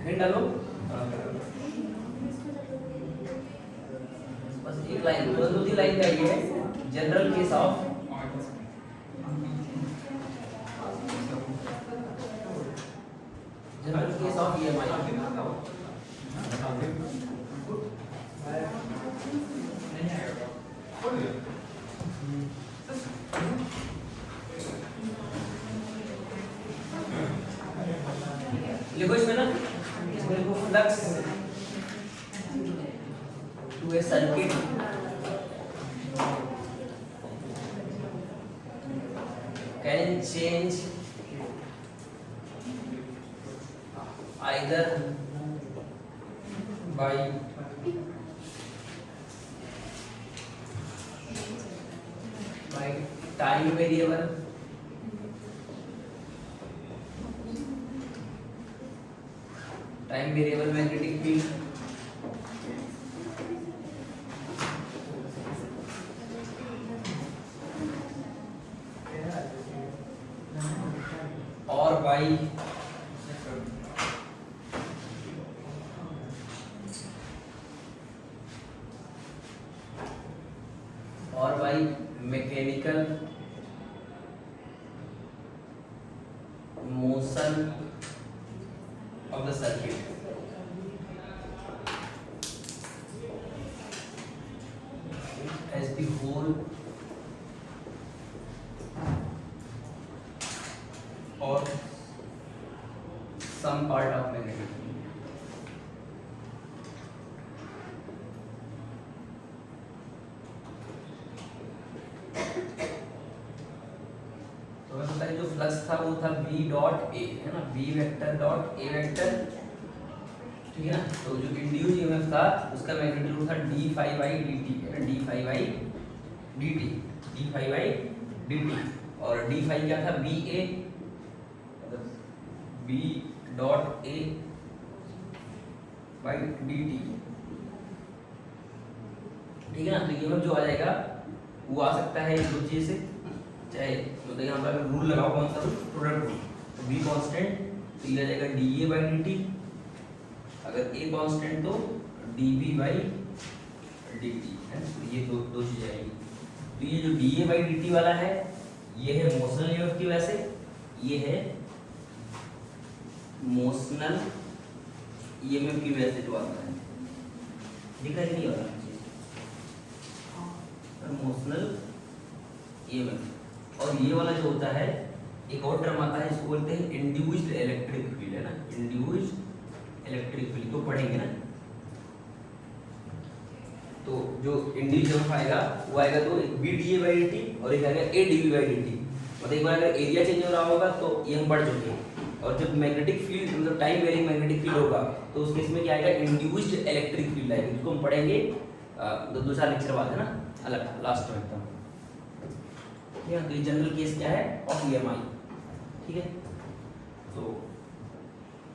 Hint डालो। बस एक लाइन, दो तीन लाइन का ये है। General case of EMI। लिखो इसमें ना, इसमें लिखो flux to a circuit can change either by time variable magnetic field or by mechanical motion of the circuit। as the whole or some part of magnetic field। तो मैं जो flux था वो था B डॉट A, है ना, B vector dot A vector, ठीक है ना। तो जो इंड्यूस ईएमएफ था उसका मैग्नीट्यूड था d phi by dt, है ना, d phi by dt, d phi by dt। और d phi क्या था, BA, मतलब B dot A by dt, ठीक है ना। तो ईएमएफ जो आ जाएगा वो आ सकता है इन दो चीज से, चाहे मतलब यहाँ पर रूल लगाओ, कौन सा रूल, प्रोडक्ट रूल। तो B कांस्टेंट तो ये आ जाएगा dA by dt, अगर A कांस्टेंट तो dB by dt, है। तो ये दो चीजें आएगी। तो ये जो dA by dt वाला है ये है मोशनल ईएमएफ की वजह से, ये है मोशनल ईएमएफ की वजह से जो आता है, दिख रहा है नहीं वाला मोशनल ईएमएफ। और ये वाला जो होता है एक और टर्म आता है, इसको बोलते हैं इंड्यूस्ड इलेक्ट्रिक फील्ड, है ना, इंड्यूस्ड इलेक्ट्रिक फील्ड, तो पढ़ेंगे ना। तो जो इंड्यूस्ड ईएमएफ आएगा वो आएगा तो एक BdA by dt और एक आएगा AdB by dt। मतलब एक बार अगर एरिया चेंज हो रहा होगा तो ईएमएफ बढ़ चुके हैं, और जब मैग्नेटिक फील्ड मतलब टाइम वेरिंग मैग्नेटिक फील्ड होगा तो उस केस में क्या आएगा, इंड्यूस्ड इलेक्ट्रिक फील्ड आएगी। उसको हम पढ़ेंगे दो चार लेक्चर बाद, है ना, अलग लास्ट में एकदम। तो ये जनरल केस क्या है ऑफ EMI, ठीक है। तो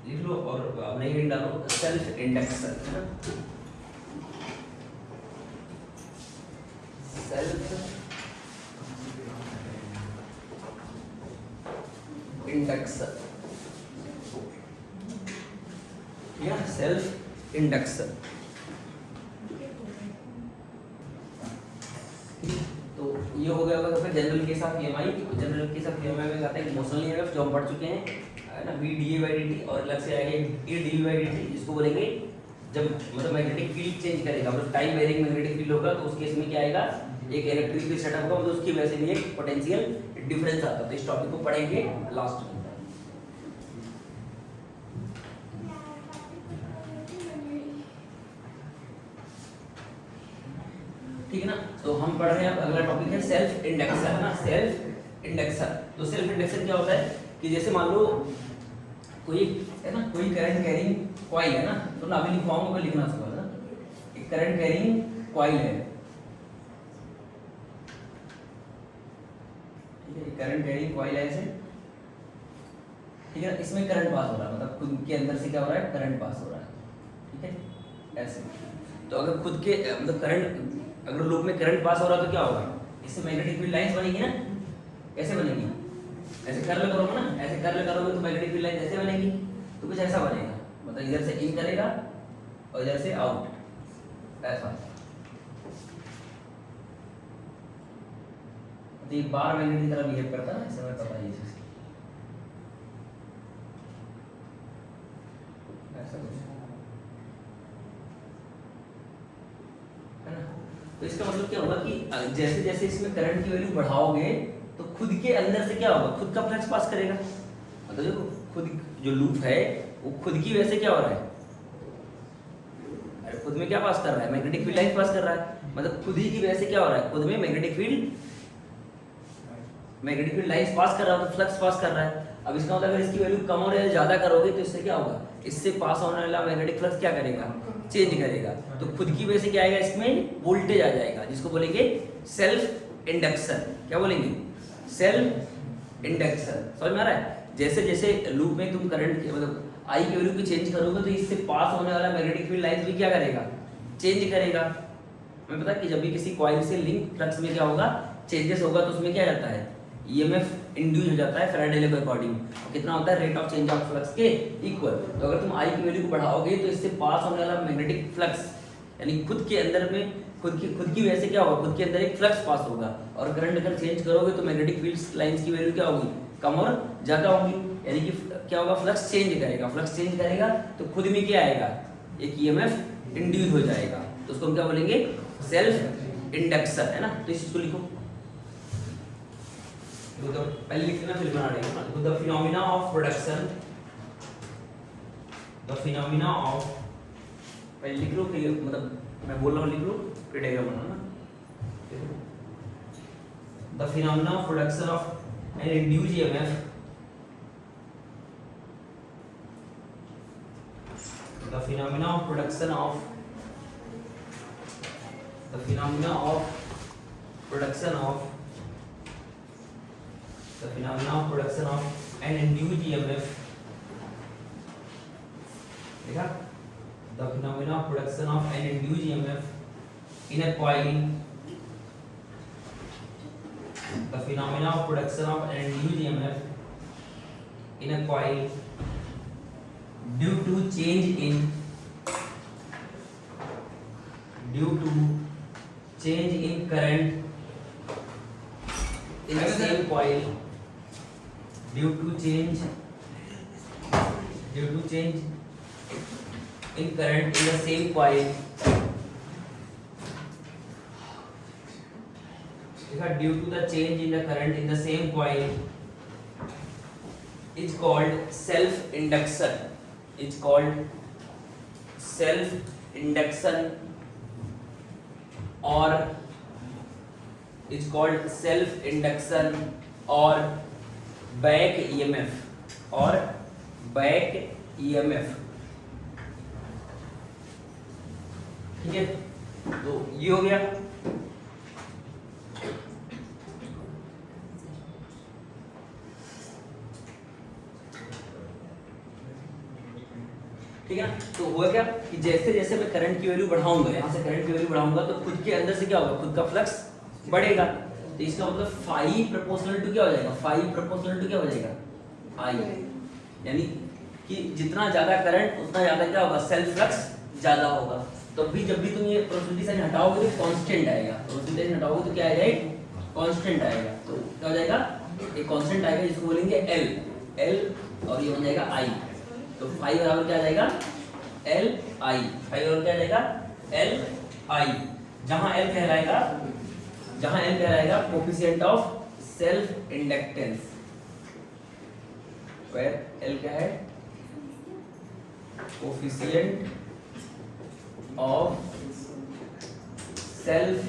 लिख लो और अब नई हिंट डालो, सेल्फ इंडक्शन, है ना, सेल्फ इंडक्शन, या सेल्फ इंडक्शन। तो ये हो गया होगा तो general case of EMI। General case of EMI में आता है मोशनल ईएमएफ जो हम पढ़ चुके हैं, है ना, BdA by dt, और अलग से आएगा AdB by dt, जिसको बोलेंगे जब मतलब मैग्नेटिक फील्ड चेंज करेगा, मतलब टाइम वेरिंग मैग्नेटिक फील्ड होगा तो उस केस में क्या आएगा, एक इलेक्ट्रिक फील्ड सेटअप होगा, मतलब उसकी वजह से भी एक पोटेंशियल डिफरेंस आता है। तो इस टॉपिक को पढ़ेंगे लास्ट में, ठीक है ना। तो हम पढ़ रहे हैं, अब अगला टॉपिक है सेल्फ इंडक्शन, है ना, सेल्फ इंडक्शन। तो सेल्फ इंडक्शन क्या होता है कि जैसे मान लो कोई, है ना, कोई करंट कैरिंग कॉइल है ना, तो ना अभी लिखवाऊंगा, मैं लिखना समझ ना, एक करंट कैरिंग कॉइल है, ठीक है, करंट कैरिंग कॉइल है ऐसे, ठीक है। इसमें करंट पास हो रहा है, मतलब खुद के अंदर से क्या हो रहा है, करंट पास हो रहा है, ठीक है, ऐसे। तो अगर खुद के मतलब करंट, अगर लूप में करंट पास हो रहा है तो क्या होगा, इससे मैग्नेटिक फील्ड लाइंस बनेगी ना, कैसे बनेगी, ऐसे कर्ल करोगे ना, ऐसे कर्ल करोगे तो मैग्नेटिक फील्ड लाइंस ऐसे बनेगी, तो कुछ ऐसा बनेगा, मतलब इधर से इन करेगा और इधर से आउट, ऐसा। तो ये बार मैग्नेट की तरह बिहेव करता है, इसे हमें पता है ये चीज, ऐसा कुछ है ना। तो इसका मतलब क्या होगा कि जैसे जैसे इसमें करंट की वैल्यू बढ़ाओगे तो खुद के अंदर से क्या होगा, खुद का फ्लक्स पास करेगा। मतलब देखो खुद जो लूप है वो खुद की वजह से क्या हो रहा है, अरे खुद में क्या पास कर रहा है, मैग्नेटिक फील्ड लाइन पास कर रहा है। मतलब खुद ही की वजह से क्या हो रहा है, खुद में मैग्नेटिक फील्ड लाइंस पास कर रहा है, तो फ्लक्स पास कर रहा है। अब इसका मतलब अगर इसकी वैल्यू कम और ज्यादा करोगे तो इससे क्या होगा, इससे पास होने वाला मैग्नेटिक फ्लक्स क्या करेगा, चेंज करेगा। तो खुद की वजह से क्या आएगा, इसमें वोल्टेज आ जाएगा, जिसको बोलेंगे सेल्फ इंडक्शन। क्या बोलेंगे, सेल्फ इंडक्शन। समझ में आ रहा है। जैसे जैसे लूप में तुम करंट मतलब आई की वैल्यू को चेंज करोगे तो इससे पास होने वाला मैग्नेटिक फील्ड लाइंस भी क्या करेगा, चेंज करेगा। हमें पता है कि जब भी किसी कॉइल से लिंक फ्लक्स में क्या होगा, चेंजेस होगा, तो उसमें क्या जाता है, ईएमएफ इंड्यूस हो जाता है फैराडे लॉ के अकॉर्डिंग। कितना होता है, rate of change of flux के इक्वल। तो अगर तुम आई की वैल्यू को बढ़ाओगे तो इससे पास होने वाला मैग्नेटिक फ्लक्स, यानी खुद के अंदर में खुद की वजह से क्या होगा, खुद के अंदर एक फ्लक्स पास होगा। और करंट अगर चेंज करोगे तो मैग्नेटिक फील्ड लाइंस की वैल्यू क्या होगी, कम और ज्यादा होगी। यानी कि क्या होगा, फ्लक्स चेंज करेगा। फ्लक्स चेंज करेगा तो खुद में क्या आएगा, एक ईएमएफ इंड्यूस हो जाएगा। तो उसको हम क्या बोलेंगे, सेल्फ इंडक्शन, है ना। तो इस चीज को लिखो, तो पहले लिख लेना फिर बना देंगे। तो the phenomena of production, the phenomena of, पहले लिख लो फिर मतलब मैं बोल रहा हूँ लिख लो फिर डायग्राम बनाना। The phenomena of production of an induced EMF, the phenomena of production of the phenomena of production of the phenomena of production of an induced EMF, देखा, the phenomena of production of an induced EMF in a coil, the phenomena of production of an induced EMF in a coil due to change in current in the same coil, due to change in current in the same coil, due to the change in the current in the same coil is called self induction. It's called self induction or it's called self induction or back EMF or back EMF। ठीक है, तो ये हो गया। ठीक है ना। तो हुआ क्या कि जैसे जैसे मैं करंट की वैल्यू बढ़ाऊंगा, यहाँ से करंट की वैल्यू बढ़ाऊंगा तो खुद के अंदर से क्या होगा, खुद का फ्लक्स बढ़ेगा। तो इसका मतलब फाई प्रोपोर्शनल टू क्या हो जाएगा, फाई प्रोपोर्शनल टू क्या हो जाएगा, आई। यानी कि जितना ज्यादा करंट उतना ज्यादा क्या होगा, सेल्फ फ्लक्स ज्यादा होगा। तो भी जब भी तुम ये प्रोबेबिलिटी साइन हटाओगे तो कांस्टेंट आएगा, प्रोबेबिलिटी साइन हटाओगे तो क्या आएगा, एक कांस्टेंट आएगा। तो क्या हो जाएगा, एक कांस्टेंट आएगा जिसको बोलेंगे एल और ये बन जाएगा आई। तो फाई बराबर क्या आ जाएगा, एल आई। फाई बराबर क्या आ जाएगा, एल आई। जहां एल कहलाएगा coefficient of self inductance, where L क्या है, कोफिशिएंट ऑफ सेल्फ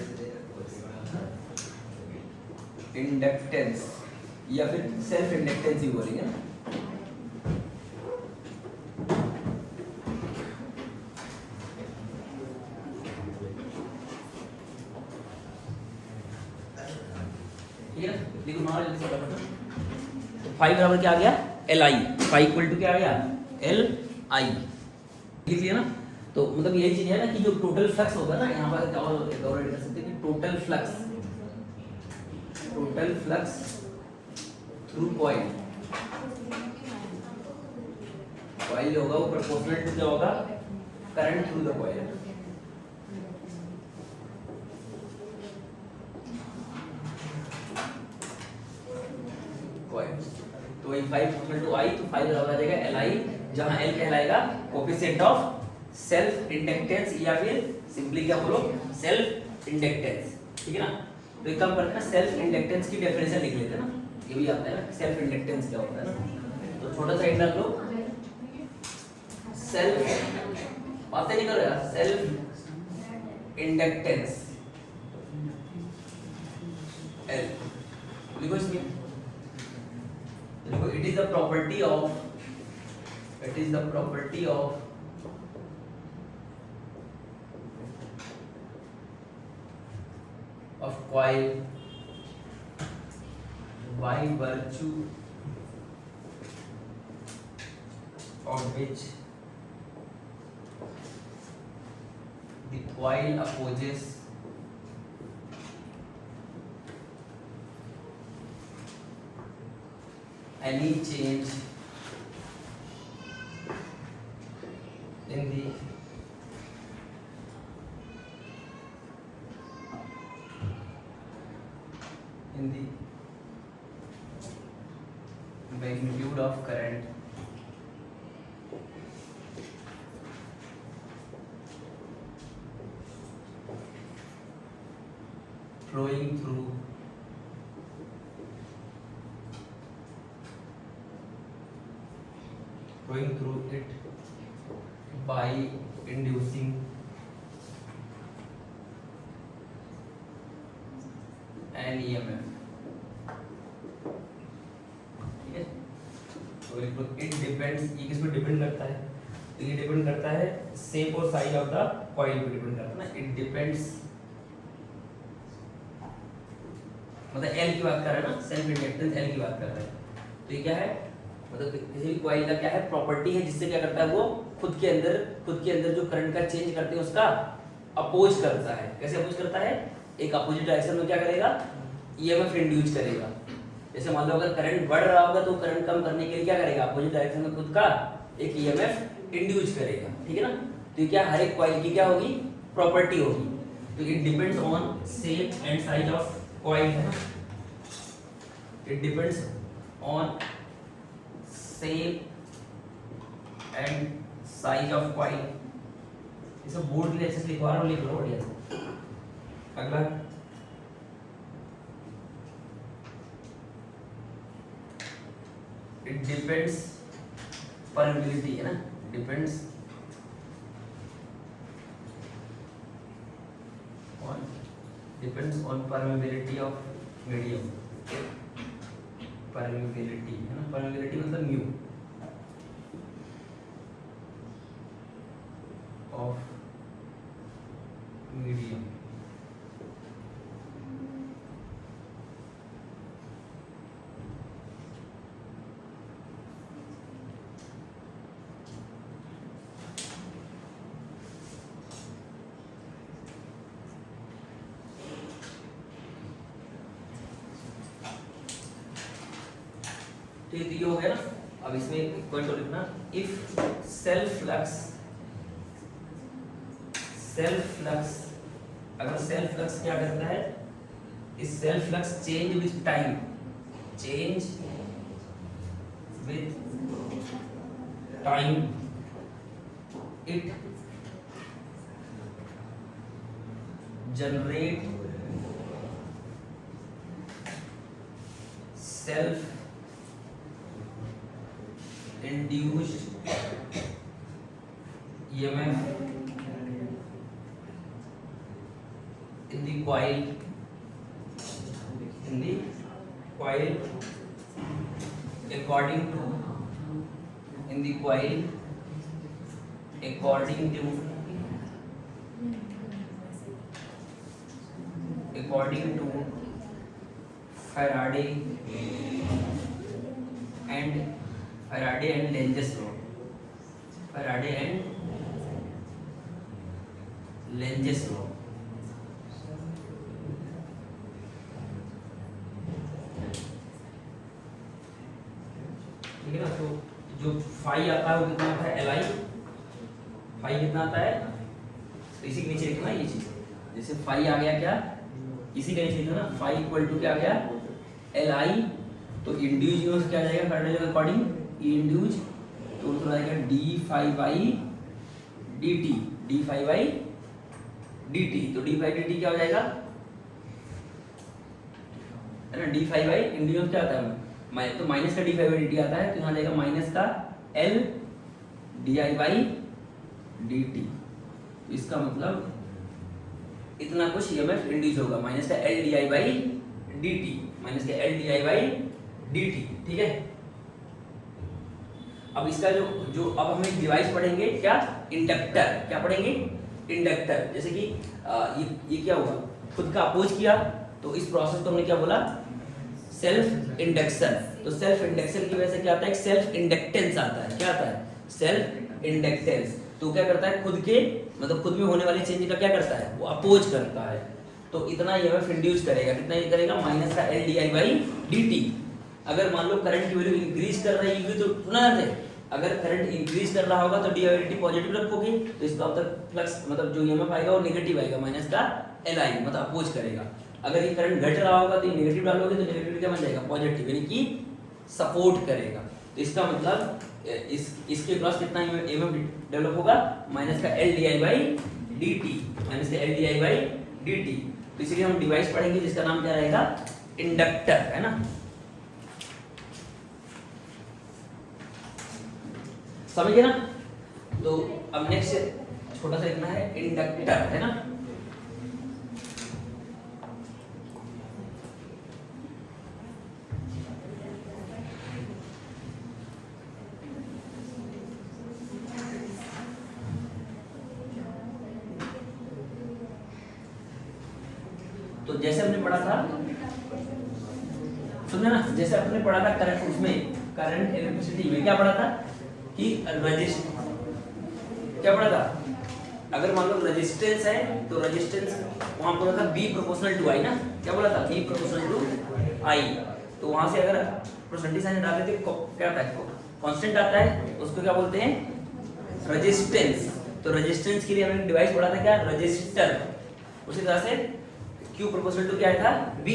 इंडक्टेंस, या फिर सेल्फ इंडक्टेंस ही बोलेंगे ना। तो फाई बराबर क्या आ गया, L I. Phi equal to क्या आ गया, एल आई। लिख लिया ना। तो मतलब यही चीज है ना कि जो टोटल फ्लक्स होगा ना, यहाँ पर क्या कर सकते हैं कि total flux through coil coil जो होगा वो प्रोपोर्शनल टू क्या होगा, current through the coil. Coil तो वही 5 प्रोपोर्शनल टू आई, तो 5 बराबर आ जाएगा एल आई, जहां एल कहलाएगा कोएफिशिएंट ऑफ सेल्फ इंडक्टेंस, या फिर सिंपली क्या बोलो, सेल्फ इंडक्टेंस। ठीक है ना। तो एक काम करते हैं, सेल्फ इंडक्टेंस की डेफिनेशन लिख लेते हैं ना, ये भी आता है ना सेल्फ इंडक्टेंस क्या होता है ना। तो छोटा सा हिंट रख लो, सेल्फ, बातें नहीं करो यार, सेल्फ इंडक्टेंस एल लिखो इसमें। देखो it is the property of, it is the property of coil by virtue of which the coil opposes any change in the magnitude of current flowing through it by inducing an EMF। It depends, ये किस पे depend करता है, तो ये depend करता है shape और साइज ऑफ द कॉइल पे डिपेंड करता है ना। इट डिपेंड्स मतलब एल की बात कर रहे हैं ना, सेल्फ इंडक्टेंस एल की बात कर रहे हैं। तो ये क्या है, मतलब किसी भी कॉइल का क्या है, प्रॉपर्टी है, जिससे क्या करता है वो खुद के अंदर जो करंट का चेंज करते हैं उसका अपोज करता है। कैसे अपोज करता है, एक अपोजिट डायरेक्शन में क्या करेगा, ईएमएफ इंड्यूस करेगा। जैसे मान लो अगर करंट बढ़ रहा होगा तो करंट कम करने के लिए क्या करेगा, अपोजिट डायरेक्शन में खुद का एक ईएमएफ इंड्यूस करेगा। ठीक है ना। तो ये क्या हर एक कॉइल की क्या होगी, प्रॉपर्टी होगी। तो it depends on shape and size of coil है ना, it depends on shape and size of coil. ये सब बोर्ड के लिए अच्छे से लिखवा रहा हूँ, लिख लो बढ़िया। अगला इट डिपेंड्स, परमेबिलिटी है ना, depends on permeability of medium. Permeability है ना, परमेबिलिटी मतलब म्यू ऑफ मीडियम। तो ये हो गया ना। अब इसमें एक पॉइंट और लिखना, इफ सेल्फ फ्लक्स, अगर सेल्फ फ्लक्स क्या करता है, इस self flux change with time, it generate self induced EMF in the coil, according to Faraday and Lenz law। Faraday and Lenz law। ठीक है ना। तो जो फाई आता है वो कितना आता है एल आई, फाई कितना आता है, तो इसी के नीचे लिखना ये चीज, जैसे फाई आ गया क्या, इसी के नीचे लिखना ना, फाई इक्वल टू क्या आ गया एल आई, तो इंड्यूज यूनिवर्स क्या आ जाएगा फैराडे के अकॉर्डिंग, ई इंड्यूज तो उत्तर आएगा d phi by D t, d phi by D T, तो डी फाई डी टी क्या हो जाएगा है ना, डी फाई बाई इंड्यूज क्या आता है, तो माइनस का D phi by D T आता है, तो यहाँ जाएगा माइनस का L D I by D T, इसका मतलब इतना कुछ ईएमएफ इंड्यूस होगा, माइनस का L D I by D T, minus का L D I by D T, ठीक है। अब इसका जो अब हम एक डिवाइस पढ़ेंगे क्या, इंडक्टर, क्या पढ़ेंगे इंडक्टर, जैसे कि ये क्या हुआ, खुद का अपोज किया, तो इस प्रोसेस को हमने क्या बोला सेल्फ इंडक्शन, तो सेल्फ इंडक्शन की वजह से क्या आता है, सेल्फ इंडक्टेंस आता है, क्या आता है सेल्फ इंडक्टेंस, तो क्या करता है खुद के मतलब खुद में होने वाली चेंज का क्या करता है वो अपोज करता है, तो इतना ईएमएफ इंड्यूस करेगा, कितना ये करेगा माइनस का L D I by D T. अगर मान लो करंट की वैल्यू इंक्रीज कर रही होगी तो सुना जाते, अगर करंट इंक्रीज कर रहा होगा तो D I by D T positive रखोगे, तो इसका मतलब फ्लक्स मतलब जो ईएमएफ आएगा वो नेगेटिव आएगा, माइनस का एल आई मतलब अपोज करेगा। अगर ये करंट घट रहा होगा तो ये नेगेटिव डालोगे तो नेगेटिव क्या बन जाएगा पॉजिटिव, यानी कि सपोर्ट करेगा, तो इसका मतलब इसके क्रॉस कितना ईएमएफ डेवलप होगा, माइनस का L D I by D T, minus का L D I by D T, तो इसलिए हम डिवाइस पढ़ेंगे जिसका नाम क्या रहेगा इंडक्टर, है ना, समझिए ना। तो अब नेक्स्ट छोटा सा लिखना है इंडक्टर, है ना, तो जैसे हमने पढ़ा था सुनना ना, जैसे अपने पढ़ा था करंट, उसमें करंट इलेक्ट्रिसिटी में क्या पढ़ा था कि क्या पढ़ा था, अगर मान लो रेजिस्टेंस है तो रेजिस्टेंस वहां बोला था बी प्रोपोर्शनल टू आई ना, क्या बोला था बी प्रोपोर्शनल टू आई, तो वहां से अगर परसेंटेज साइन डाल देते क्या आता है कांस्टेंट आता है, उसको क्या बोलते हैं रेजिस्टेंस, तो रेजिस्टेंस के लिए हमने डिवाइस पढ़ा था क्या रजिस्टर, उसी तरह से Q प्रोपोर्शनल टू क्या आया था B,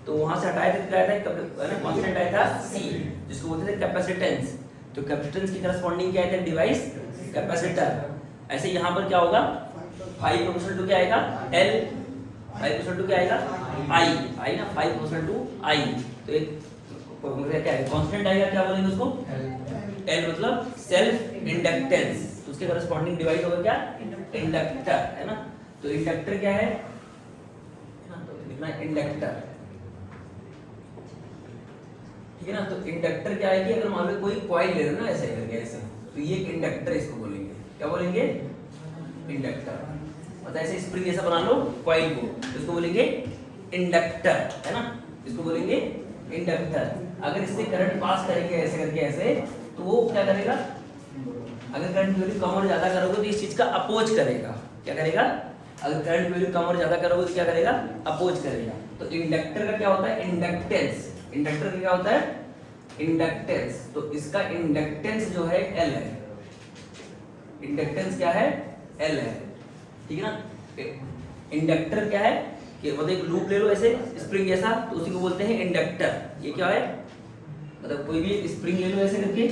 तो वहां से हटाए थे तो क्या आया था कांस्टेंट आया था C, जिसको बोलते थे कैपेसिटेंस, तो कैपेसिटेंस की करस्पॉन्डिंग क्या आया था डिवाइस कैपेसिटर। ऐसे यहाँ पर क्या होगा 5 प्रोपोर्शनल टू क्या आएगा L, 5 प्रोपोर्शनल टू क्या आएगा I ना 5 प्रोपोर्शनल टू I, तो एक क्या है कांस्टेंट आएगा, क्या बोलेंगे उसको L मतलब सेल्फ इंडक्टेंस, तो उसके करस्पॉन्डिंग डिवाइस होगा क्या इंडक्टर, है ना, तो इंडक्टर क्या है इंडक्टर, ठीक है ना, तो इंडक्टर क्या है कि अगर मान लो कोई कॉइल ले रहे हो ना ऐसे करके ऐसे, तो ये एक इंडक्टर इसको बोलेंगे, क्या बोलेंगे इंडक्टर, मतलब ऐसे स्प्रिंग जैसा बना लो कॉइल को, तो इसको बोलेंगे इंडक्टर, है ना, इसको बोलेंगे इंडक्टर। अगर इससे करंट पास करेंगे ऐसे करके ऐसे, तो वो क्या करेगा, अगर करंट की वैल्यू कम और ज्यादा करोगे तो इस चीज का अपोज करेगा, क्या करेगा, अगर करंट की वैल्यू कम और ज्यादा करोगे तो क्या करेगा अपोज करेगा। तो इंडक्टर का क्या होता है इंडक्टेंस, इंडक्टर का क्या होता है इंडक्टेंस, तो इसका इंडक्टेंस जो है L है, इंडक्टेंस क्या है L है, ठीक है ना। इंडक्टर क्या है कि मतलब एक लूप ले लो ऐसे स्प्रिंग जैसा, तो उसी को बोलते हैं इंडक्टर। ये क्या है मतलब कोई भी स्प्रिंग ले लो ऐसे करके,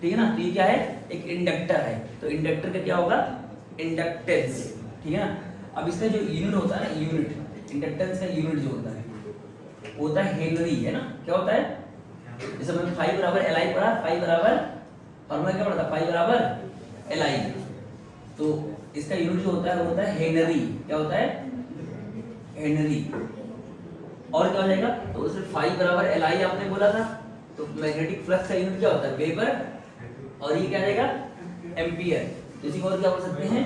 ठीक है ना, तो ये क्या है एक इंडक्टर है, तो इंडक्टर का क्या होगा इंडक्टेंस, ठीक है ना। अब इसका जो यूनिट होता है ना, यूनिट इंडक्टेंस का यूनिट जो होता है हेनरी, है ना, क्या होता है, जैसे मैंने 5 बराबर Li पढ़ा, 5 बराबर फॉर्मूला क्या पढ़ा था 5 बराबर Li, तो इसका यूनिट जो होता है वो होता है हेनरी, क्या होता है हेनरी, और क्या हो जाएगा, तो सिर्फ 5 बराबर Li आपने बोला था, तो मैग्नेटिक फ्लक्स का यूनिट क्या होता है वेबर, और ये क्या आ जाएगा एम्पियर, तो इसी को और क्या बोल सकते हैं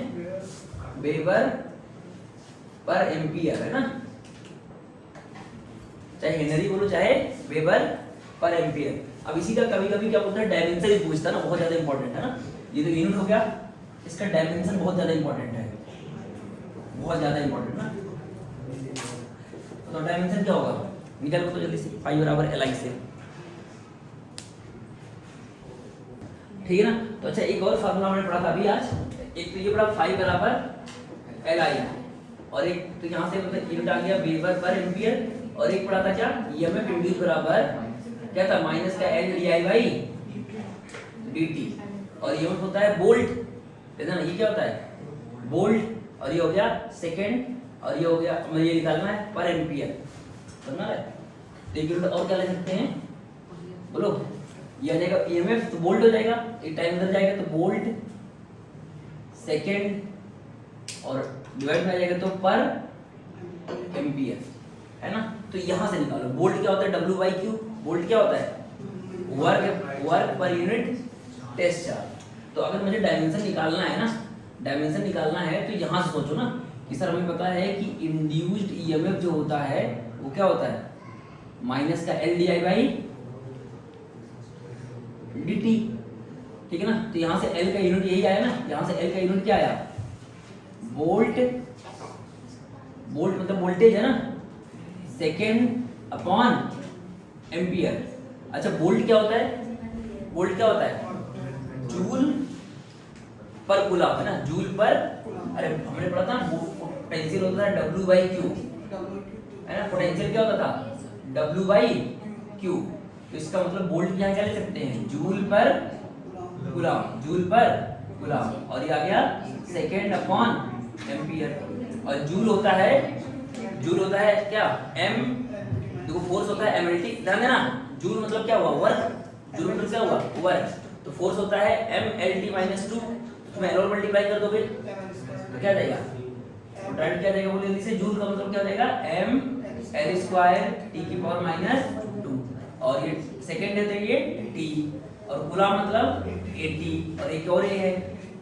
वेबर पर एम्पियर, है ना, चाहे हेनरी बोलो चाहे वेबर पर एम्पियर। अब इसी का कभी कभी क्या बोलता है डायमेंशन ही पूछता है ना, बहुत ज्यादा इंपॉर्टेंट है ना, ये तो यूनिट हो गया, इसका डायमेंशन बहुत ज्यादा इंपॉर्टेंट है, बहुत ज्यादा इंपॉर्टेंट ना, तो डायमेंशन क्या होगा निकालो तो जल्दी से 5 बराबर Li से। ठीक है ना। तो अच्छा एक और फार्मूला हमने पढ़ा था अभी आज, एक तो ये पढ़ा फाई बराबर एल आई, और एक तो यहाँ से मतलब यूनिट आ गया वेबर पर एम्पियर, और एक पढ़ा था क्या ईएमएफ इंड्यूस बराबर क्या था माइनस का L D I by D T, और ईएमएफ होता है वोल्ट, है ना, ये क्या होता है वोल्ट, और ये हो गया सेकंड, और ये हो गया हमें ये निकालना है पर एम्पियर, समझना है। तो एक यूनिट और क्या ले सकते हैं बोलो, ये आ जाएगा ईएमएफ तो वोल्ट हो जाएगा, एक टाइम अंदर जाएगा तो वोल्ट सेकंड, और डिवाइड में आ जाएगा तो पर एम्पियर, है ना। तो यहां से निकालो वोल्ट क्या होता है डब्ल्यू बाई क्यू, वोल्ट क्या होता है work per unit test charge. तो अगर मुझे डायमेंशन निकालना है ना, डायमेंशन निकालना है तो यहां से सोचो ना कि सर हमें पता है कि इंड्यूस्ड ईएमएफ जो होता है वो क्या होता है माइनस का L D I by D T, ठीक है ना। तो यहां से एल का यूनिट यही आया ना, यहां से एल का यूनिट क्या आया वोल्ट, वोल्ट मतलब वोल्टेज है ना, सेकेंड अपॉन एम्पियर। अच्छा वोल्ट क्या होता है, वोल्ट क्या होता है जूल पर कूलम, है ना, जूल पर, अरे हमने पढ़ा था पोटेंशियल होता था W बाई क्यू, है ना, पोटेंशियल क्या होता था W बाई क्यू। तो इसका मतलब वोल्ट यहाँ क्या ले सकते हैं जूल पर कूलम, जूल पर कूलम, और ये आ गया सेकेंड अपॉन एम्पियर। और जूल होता है क्या m, देखो फोर्स होता है mlt, ध्यान देना, जूल मतलब क्या हुआ वर्क, जूल मतलब क्या हुआ वर्क, तो फोर्स होता है mlt माइनस 2, उसमें एल और मल्टीप्लाई कर दो फिर तो क्या जाएगा, डायरेक्ट क्या जाएगा बोलिए, जल्दी से, जूल का मतलब क्या हो जाएगा m l स्क्वायर t की पावर माइनस 2, और ये सेकंड है तो ये t, और कूलम मतलब 80, और एक और ये है,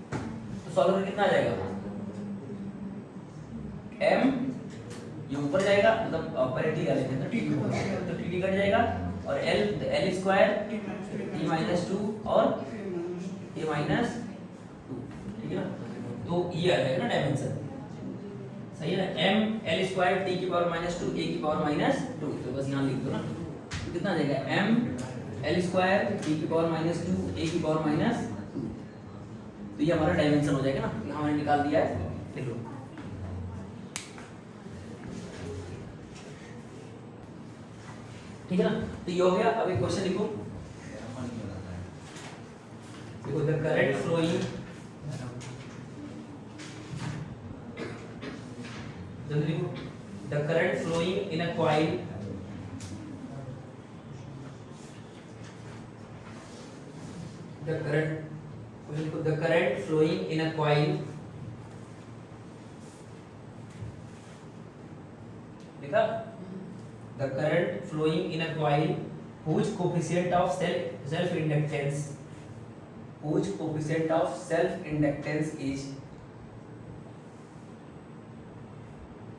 तो सॉल्व करके कितना आ जाएगा m, ये ऊपर जाएगा मतलब पर टी का लेते हैं तो टी कट जाएगा, और l स्क्वायर t माइनस 2 और a माइनस 2, ठीक है ना। तो ये आ जाएगा ना डायमेंशन, सही है ना, m l स्क्वायर t की पावर माइनस 2 a की पावर माइनस 2, तो बस यहाँ लिख दो ना, तो कितना आ जाएगा m l स्क्वायर t की पावर माइनस 2 a की पावर माइनस 2, तो ये हमारा डायमेंशन हो जाएगा ना, यहाँ हमने निकाल दिया है, लिख लो। ठीक है ना, तो ये हो गया। अब एक क्वेश्चन लिखो, देखो द करंट फ्लोइंग, जल्दी लिखो, the current flowing in a coil, the current flowing in a coil, लिखा, the current flowing in a coil whose coefficient of self inductance is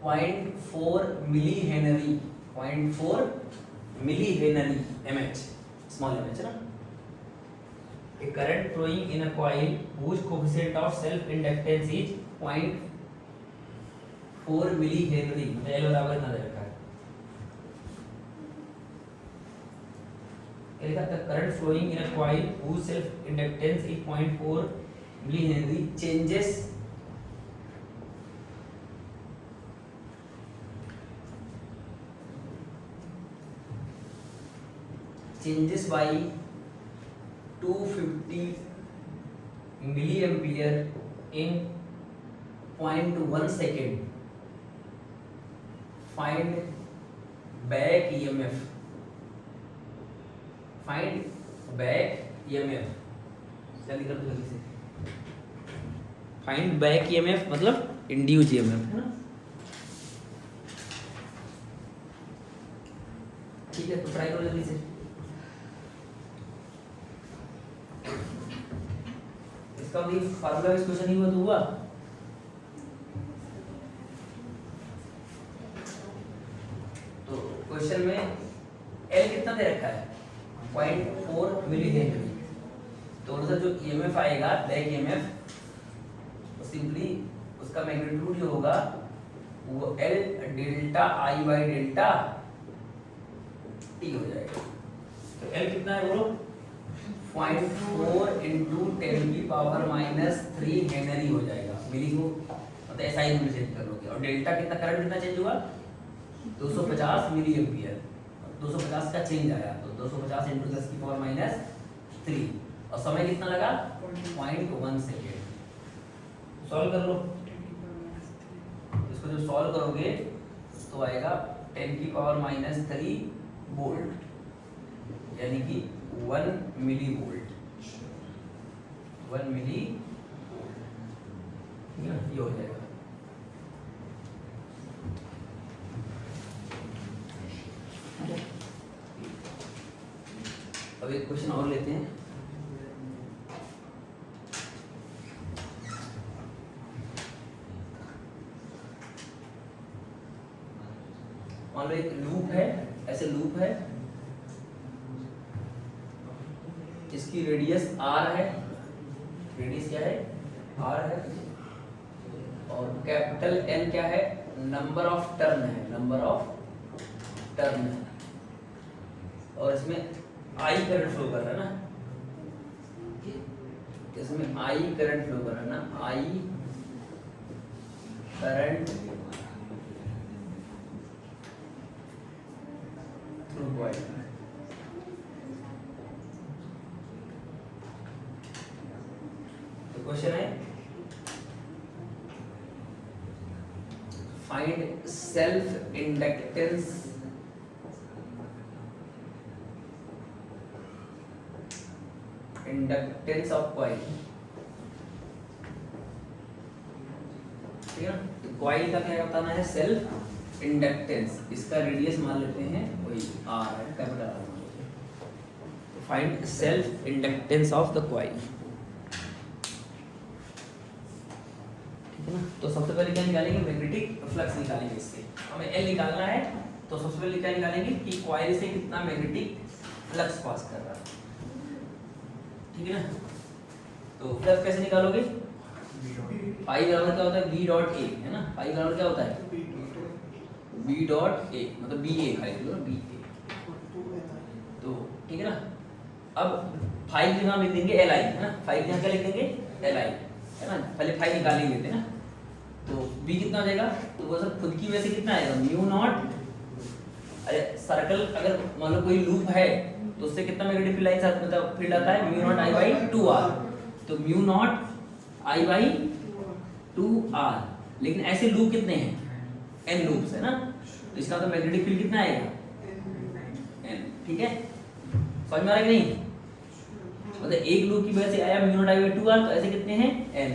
0.4 millihenry, 0.4 millihenry mH, small mH ना, a current flowing in a coil whose coefficient of self inductance is 0.4 millihenry, मतलब L बराबर ना रखा है, the current flowing in a coil whose self inductance is 0.4 millihenry changes by 250 milliampere in 0.1 second. Find back EMF. Find back EMF, जल्दी कर दो जल्दी से, फाइंड बैक ईएमएफ मतलब इंड्यूस ईएमएफ, है ना। ठीक है, तो ट्राई करो जल्दी से, इसका भी फार्मूला इस क्वेश्चन ही हुआ तो हुआ, तो क्वेश्चन में एल कितना दे रखा है 0.4 मिलीहेनरी, तो सर जो ईएमएफ आएगा बैक ईएमएफ, सिंपली उसका मैग्नीट्यूड जो होगा वो L delta I by delta T हो जाएगा। तो L कितना है बोलो 0.4 इंटू 10⁻³ हेनरी हो जाएगा। मिली को मतलब एसआई यूनिट चेंज कर लोगे। और डेल्टा कितना, करंट कितना चेंज हुआ, 250 मिली एम्पियर। 250 का चेंज आया तो 250 इंटू 10⁻³ और समय कितना लगा, 0.1 सेकेंड। सॉल्व कर लो इसको, जब सॉल्व करोगे तो आएगा 10⁻³ वोल्ट, यानी कि 1 मिली वोल्ट, 1 मिली ये हो जाएगा। अब एक क्वेश्चन और लेते हैं। मान लो एक लूप है, ऐसे लूप है, इसकी रेडियस r है, रेडियस क्या है, r है, और कैपिटल N क्या है, नंबर ऑफ टर्न है, नंबर ऑफ टर्न है, और इसमें I करंट फ्लो कर रहा है ना, इसमें I करंट फ्लो कर रहा है ना, I करंट थ्रू कॉइल। तो क्वेश्चन है find self inductance of coil. ठीक है ना, तो कॉइल का क्या बताना है, सेल्फ इंडक्टेंस। इसका रेडियस मान लेते हैं वही r है, कैपिटल R मान लेते हैं। तो find self inductance of the coil. ठीक है ना, तो सबसे पहले क्या निकालेंगे, मैग्नेटिक फ्लक्स निकालेंगे। इससे हमें L निकालना है, तो सबसे पहले क्या निकालेंगे कि कॉइल से कितना मैग्नेटिक फ्लक्स पास कर रहा है। ठीक है ना, तो फ्लक्स कैसे निकालोगे, फाई बराबर क्या होता है, बी डॉट ए, है ना, फाई बराबर क्या होता है, बी डॉट ए, मतलब बी ए, फाई बी ए। तो ठीक है ना, अब फाई की जगह लिख देंगे एल आई, है ना, फाई की जगह क्या लिख देंगे, एल आई, है ना, पहले फाई निकाल ही लेते हैं ना। तो बी कितना हो जाएगा, तो वो सब खुद की वजह से कितना आएगा, म्यू नॉट, अरे सर्कल अगर मान लो कोई लूप है तो उससे कितना मैग्नेटिक फील्ड लाइन मतलब फील्ड आता है, mu not I by 2r। तो mu not I by 2r, लेकिन ऐसे लूप कितने हैं, n लूप्स है ना, तो इसका तो मैग्नेटिक फील्ड कितना आएगा, n। ठीक है, समझ में आ रहा है कि नहीं, मतलब एक लूप की वजह से आया mu not I by 2r, तो ऐसे कितने हैं, n।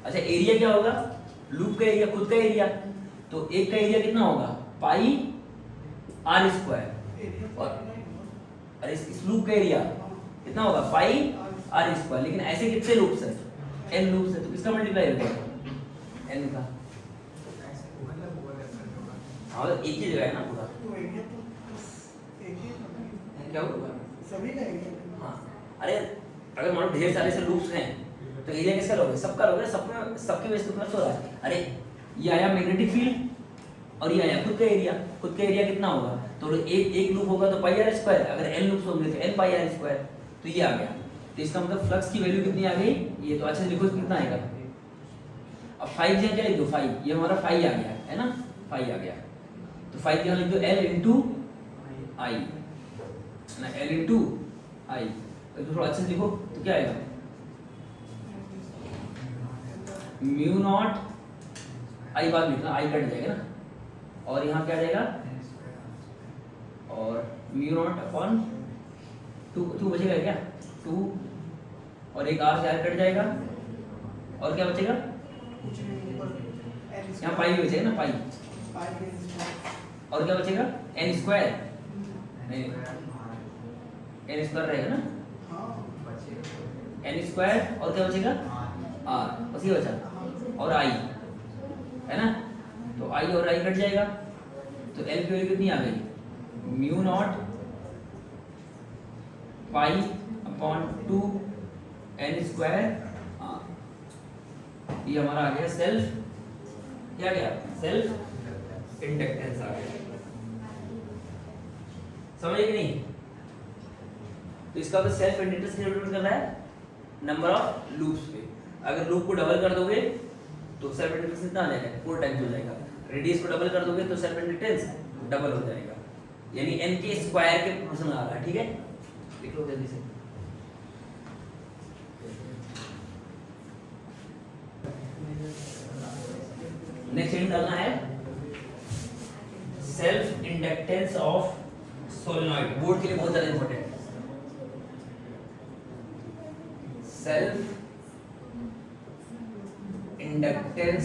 अच्छा एरिया क्या होगा, लूप का एरिया, खुद का एरिया, तो एक का एरिया कितना होगा, पाई r स्क्वायर, और अरे इस लूप का एरिया कितना होगा, पाई r स्क्वायर। लेकिन ऐसे कितने लूप्स हैं, n लूप्स है, तो किसका मल्टीप्लाई होगा, n का। हाँ एक ही जगह है ना पूरा, क्या होगा सभी का एरिया। हाँ अरे अगर मान लो ढेर सारे से लूप्स हैं तो एरिया किसका लोगे, सबका लोगे, सब सबकी वजह से फ्लक्स हो रहा है। अरे ये आया मैग्नेटिक फील्ड और ये आया खुद का एरिया, खुद का एरिया कितना होगा, तो एक लूप होगा तो पाई r स्क्वायर, अगर n लूप्स होंगे तो n पाई r स्क्वायर, तो ये आ गया। तो इसका मतलब फ्लक्स की वैल्यू कितनी आ गई, ये तो अच्छे से लिखो कितना आएगा। अब फाई की क्या लिख दो, फाई, ये हमारा फाई आ गया है ना, फाई आ गया, तो फाई क्या लिख दो, l इंटू आई ना, l इंटू आई, तो थोड़ा अच्छे से लिखो तो क्या आएगा, म्यू नॉट आई बाद लिखना, आई कट जाएगा ना, और यहाँ क्या जाएगा, और म्यू नॉट अपॉन 2 बचेगा क्या, 2 और एक r से r कट जाएगा, और क्या बचेगा, यहाँ पाई बचेगा ना, पाई, और क्या बचेगा, n स्क्वायर, नहीं n स्क्वायर रहेगा ना, n स्क्वायर, और क्या बचेगा, r, बस ये बचा, और i है ना, तो i और i कट जाएगा, तो l की वैल्यू कितनी आ गई, mu not pi upon 2 n square, ये हमारा आ गया सेल्फ, क्या गया, सेल्फ इंडक्टेंस आ गया। समझे कि नहीं, तो इसका मतलब सेल्फ इंडक्टेंस कितना डिपेंड कर रहा है, नंबर ऑफ लूप्स पे। अगर लूप को डबल कर दोगे तो सेल्फ इंडक्टेंस कितना आ जाएगा, 4 टाइम्स हो जाएगा। रेडियस को डबल कर दोगे तो सेल्फ इंडक्टेंस डबल हो जाएगा, यानी n के स्क्वायर के प्रोपोर्शनल आ रहा है। ठीक है, लिख लो जल्दी से। नेक्स्ट इन डालना है self inductance of solenoid, board के लिए बहुत ज्यादा important. Self inductance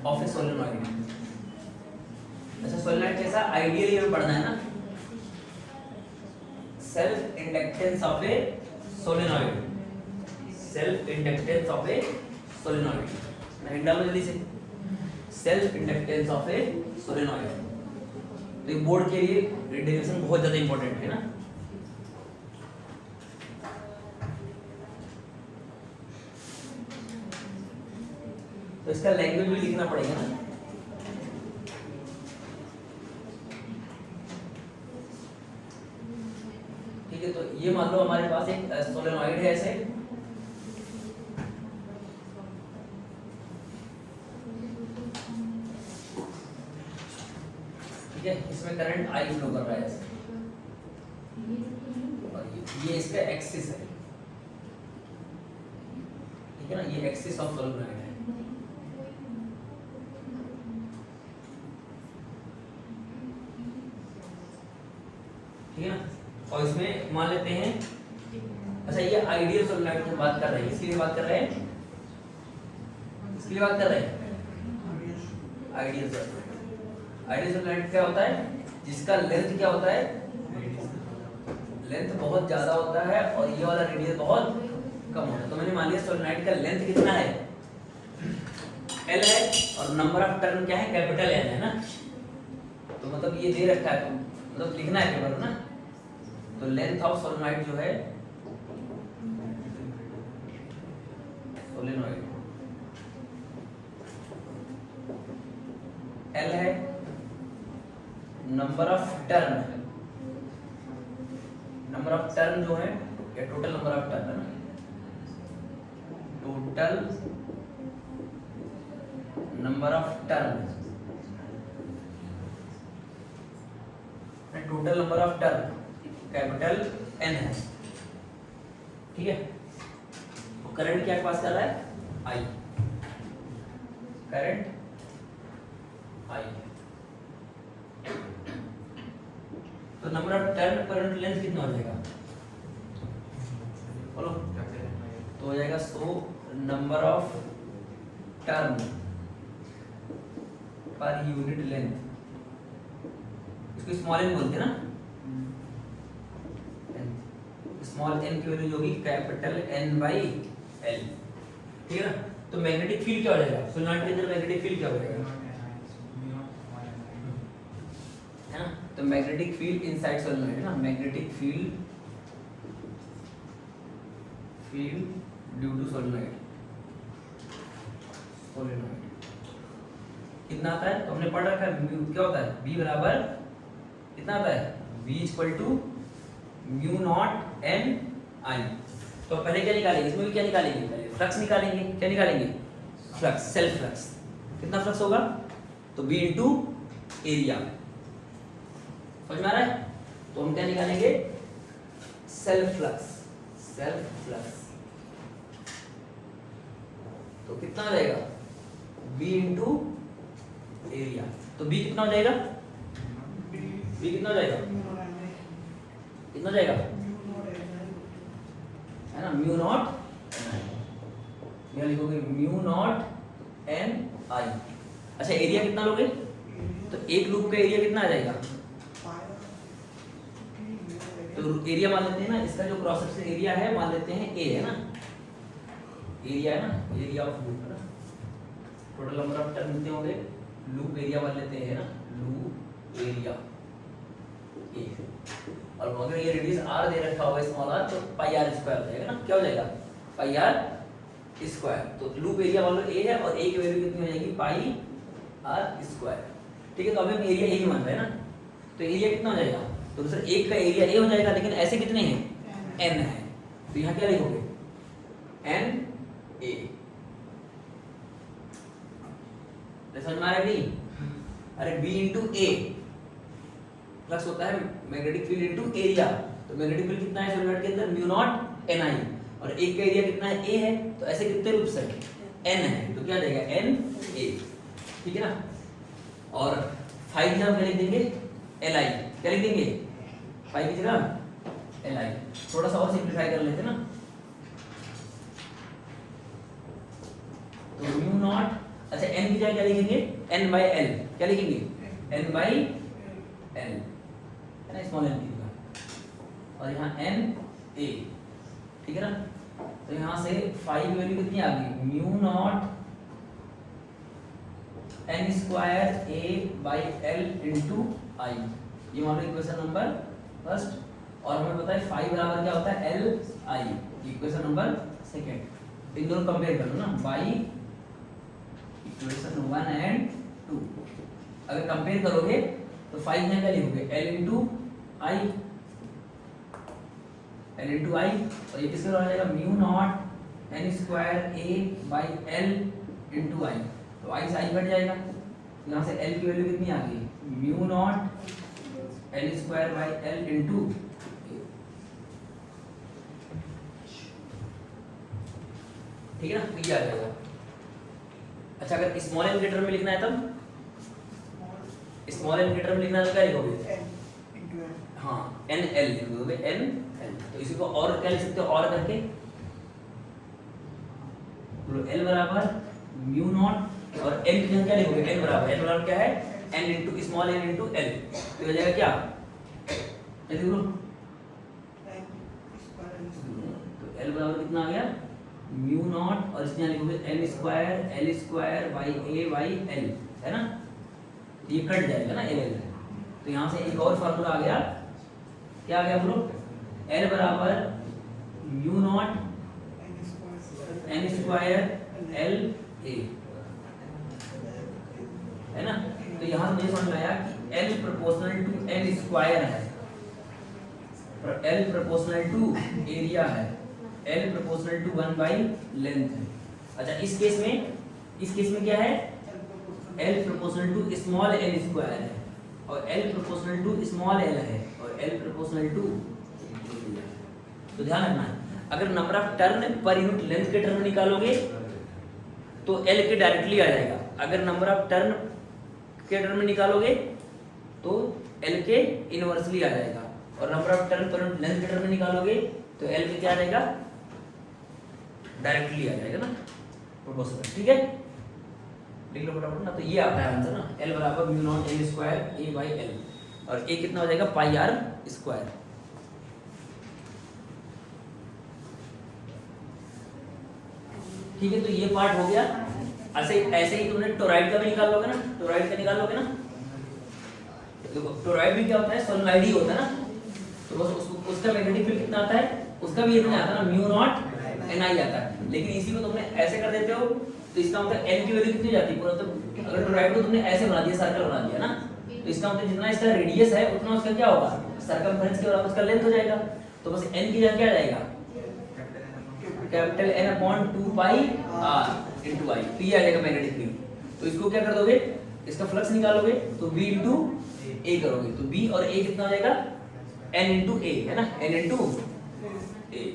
of A solenoid. अच्छा, सोलेनॉइड कैसा, आइडियली हमें पढ़ना है ना। Self inductance of A solenoid, self inductance of A solenoid. Nine डालो जल्दी से, self inductance of A solenoid. तो बोर्ड के लिए डेफिनेशन बहुत ज्यादा इंपॉर्टेंट है ना। तो इसका लैंग्वेज भी लिखना पड़ेगा ना। ठीक है, तो ये मान लो हमारे पास एक सोलेनॉइड है ऐसे, ठीक है, इसमें करंट आई फ्लो कर रहा है ऐसे, और ये इसका एक्सिस है। ठीक है ना, ये एक्सिस ऑफ सोलेनॉइड है। ठीक है ना, और इसमें मान लेते हैं, अच्छा ये आइडियल सोलेनॉइड की बात कर रहे हैं, इसके लिए बात कर रहे हैं, इसके लिए बात कर रहे हैं आइडियल सोलेनॉइड। आइडियल सोलेनॉइड क्या होता है, जिसका लेंथ क्या होता है, लेंथ बहुत ज्यादा होता है और ये वाला रेडियस बहुत कम होता है। तो मैंने मान लिया सोलेनॉइड का लेंथ कितना है, L है, और नंबर ऑफ टर्न क्या है, कैपिटल N है ना। तो मतलब ये दे रखा है, तो मतलब लिखना है पेपर ना। तो लेंथ ऑफ सोलेनॉइड जो है, सोलेनॉइड L है, number of turn, number of turn जो है, या टोटल नंबर ऑफ टर्न है ना, total number of turn, total number of turn capital N है। ठीक है, तो करंट क्या पास कर रहा है, I, करंट I। तो नंबर ऑफ टर्न पर लेंथ कितना हो जाएगा, बोलो, तो हो जाएगा so number of turn per unit length, इसको स्मॉल एन बोलते हैं ना, स्मॉल एन की वैल्यू जो होगी कैपिटल N बाई L। ठीक है ना, तो मैग्नेटिक फील्ड क्या हो जाएगा, सोलेनॉइड के अंदर मैग्नेटिक फील्ड क्या हो जाएगा, है ना। तो मैग्नेटिक फील्ड इनसाइड सोलेनॉइड है ना, magnetic field due to solenoid, solenoid कितना आता है, तो हमने पढ़ रखा है, म्यू क्या होता है, B बराबर कितना आता है, V equal to mu not N I। तो पहले क्या निकालेंगे, इसमें भी क्या निकालेंगे, पहले फ्लक्स निकालेंगे। क्या निकालेंगे, फ्लक्स, सेल्फ फ्लक्स। कितना फ्लक्स होगा, तो B इंटू एरिया, समझ में आ रहा है। तो हम क्या निकालेंगे, सेल्फ फ्लक्स, सेल्फ फ्लक्स। तो कितना हो जाएगा, B इंटू एरिया। तो B कितना हो जाएगा, B कितना हो जाएगा, कितना हो जाएगा, है ना, म्यू नॉट, यह लिखोगे म्यू नॉट N I। अच्छा एरिया कितना लोगे, तो एक लूप का एरिया कितना आ जाएगा, तो एरिया मान लेते हैं ना, इसका जो क्रॉस सेक्शन एरिया है मान लेते हैं A है ना, एरिया है ना, एरिया ऑफ लूप है ना, टोटल नंबर ऑफ टर्न कितने होंगे, लूप एरिया मान लेते हैं ना, लूप एरिया A। और अगर ये रेडियस r दे रखा होगा स्मॉल r, तो पाई r स्क्वायर हो जाएगा ना, क्या हो जाएगा, पाई r स्क्वायर। तो लूप एरिया मान लो A है, और A की वैल्यू कितनी हो जाएगी, पाई r स्क्वायर। ठीक है, तो अभी हम एरिया यही मान रहे हैं ना, तो एरिया कितना हो जाएगा, तो सर एक का एरिया ए हो जाएगा, लेकिन ऐसे कितने हैं, एन है, तो यहाँ क्या लिखोगे, एन ए। समझ में आ रहा है नहीं? अरे बी इंटू ए प्लस होता है मैग्नेटिक फील्ड इंटू एरिया, तो मैग्नेटिक फील्ड कितना है सॉलिनॉइड के अंदर, म्यू नॉट एन आई, और एक का एरिया कितना है, ए है, तो ऐसे कितने रूप से एन है, तो क्या आ जाएगा एन ए, ठीक है ना। और फाइव की जगह क्या लिख देंगे, एल आई, क्या लिख देंगे, फाइव की जगह एल आई। थोड़ा सा और सिंप्लीफाई कर लेते ना, तो म्यू नॉट, अच्छा एन की जगह क्या लिखेंगे, एन बाई एल, क्या लिखेंगे, एन बाई एल, है ना, स्मॉल एन की जगह, और यहाँ एन ए, ठीक है ना। तो यहाँ से फाइव वैल्यू कितनी आ गई, mu naught N square A by L into I, ये मान लो इक्वेशन नंबर फर्स्ट, और हमें पता है फाइव बराबर क्या होता है, L I, equation number second. इन दोनों कंपेयर कर लो ना, बाई इक्वेशन 1 एंड 2, अगर कंपेयर करोगे तो 5 में क्या लिखोगे, L into I, L into I, और ये किसके बराबर आ जाएगा, mu naught N square A by L into I, तो आई से आई कट जाएगा, यहाँ से एल की वैल्यू कितनी आ गई, mu naught L square by L into, ठीक है ना, तो ये आ जाएगा। अच्छा अगर स्मॉल एन के टर्म में लिखना है तब, स्मॉल एन के टर्म में लिखना है तो क्या लिखोगे, हाँ एन एल लिख दोगे, एन एल, तो इसी को और क्या लिख सकते हो, और करके एल बराबर म्यू नॉट, और एन की जगह क्या लिखोगे, एन बराबर क्या है, N into small N into L, तो हो जाएगा क्या, एल लिख लो, तो एल बराबर कितना आ गया, म्यू नॉट, और इसमें लिखोगे N square L square by A by L, है ना, ये कट जाएगा ना एल एल, तो यहाँ से एक और फार्मूला आ गया, क्या आ गया बोलो, एल बराबर mu naught N square L A, है ना। तो यहाँ से मुझे समझ में आया कि L proportional to N square है, एल प्रोपोर्शनल टू एरिया है, L proportional to 1 by length है। अच्छा इस केस में क्या है, L proportional to small N square है, और L proportional to small L है, और एल प्रोपोर्शनल टू, तो ध्यान रखना है, अगर number of turn per unit length के टर्म निकालोगे तो एल के डायरेक्टली आ जाएगा, अगर नंबर ऑफ टर्न के टर्म में निकालोगे तो एल के इनवर्सली आ जाएगा, और number of turn per unit length के टर्म में निकालोगे तो एल के क्या आ जाएगा, डायरेक्टली आ जाएगा ना, प्रोपोर्शनल, ठीक है, लिख लो फटाफट ना, तो ये आता है आंसर ना, एल बराबर mu naught N square A by L, और ए कितना हो जाएगा, पाई आर स्क्वायर। ठीक है, तो ये पार्ट हो गया। ऐसे ही तुमने टोराइड का भी निकाल लोगे ना, टोराइड का निकाल लोगे ना, देखो टोराइड भी क्या होता है, सोलेनोइड ही होता है ना, तो बस उसका मैग्नेटिक फील्ड कितना आता है, उसका भी इतना आता है ना, म्यू नॉट एन आई आता है, लेकिन इसी को तुमने ऐसे कर देते हो तो इसका मतलब एन की वैल्यू कितनी जाती है पूरा, तो अगर टोराइड को तुमने ऐसे बना दिया, सर्कल बना दिया ना, तो इसका मतलब जितना इसका रेडियस है उतना उसका क्या होगा, सर्कमफेरेंस के बराबर उसका लेंथ हो जाएगा, तो बस एन की जगह क्या आ जाएगा, capital N upon 2 pi R into I, तो ये आ जाएगा मैग्नेटिक फील्ड। तो इसको क्या कर दोगे, इसका फ्लक्स निकालोगे तो v इनटू a करोगे, तो b और a कितना हो जाएगा, n इनटू a, है ना, n इनटू a,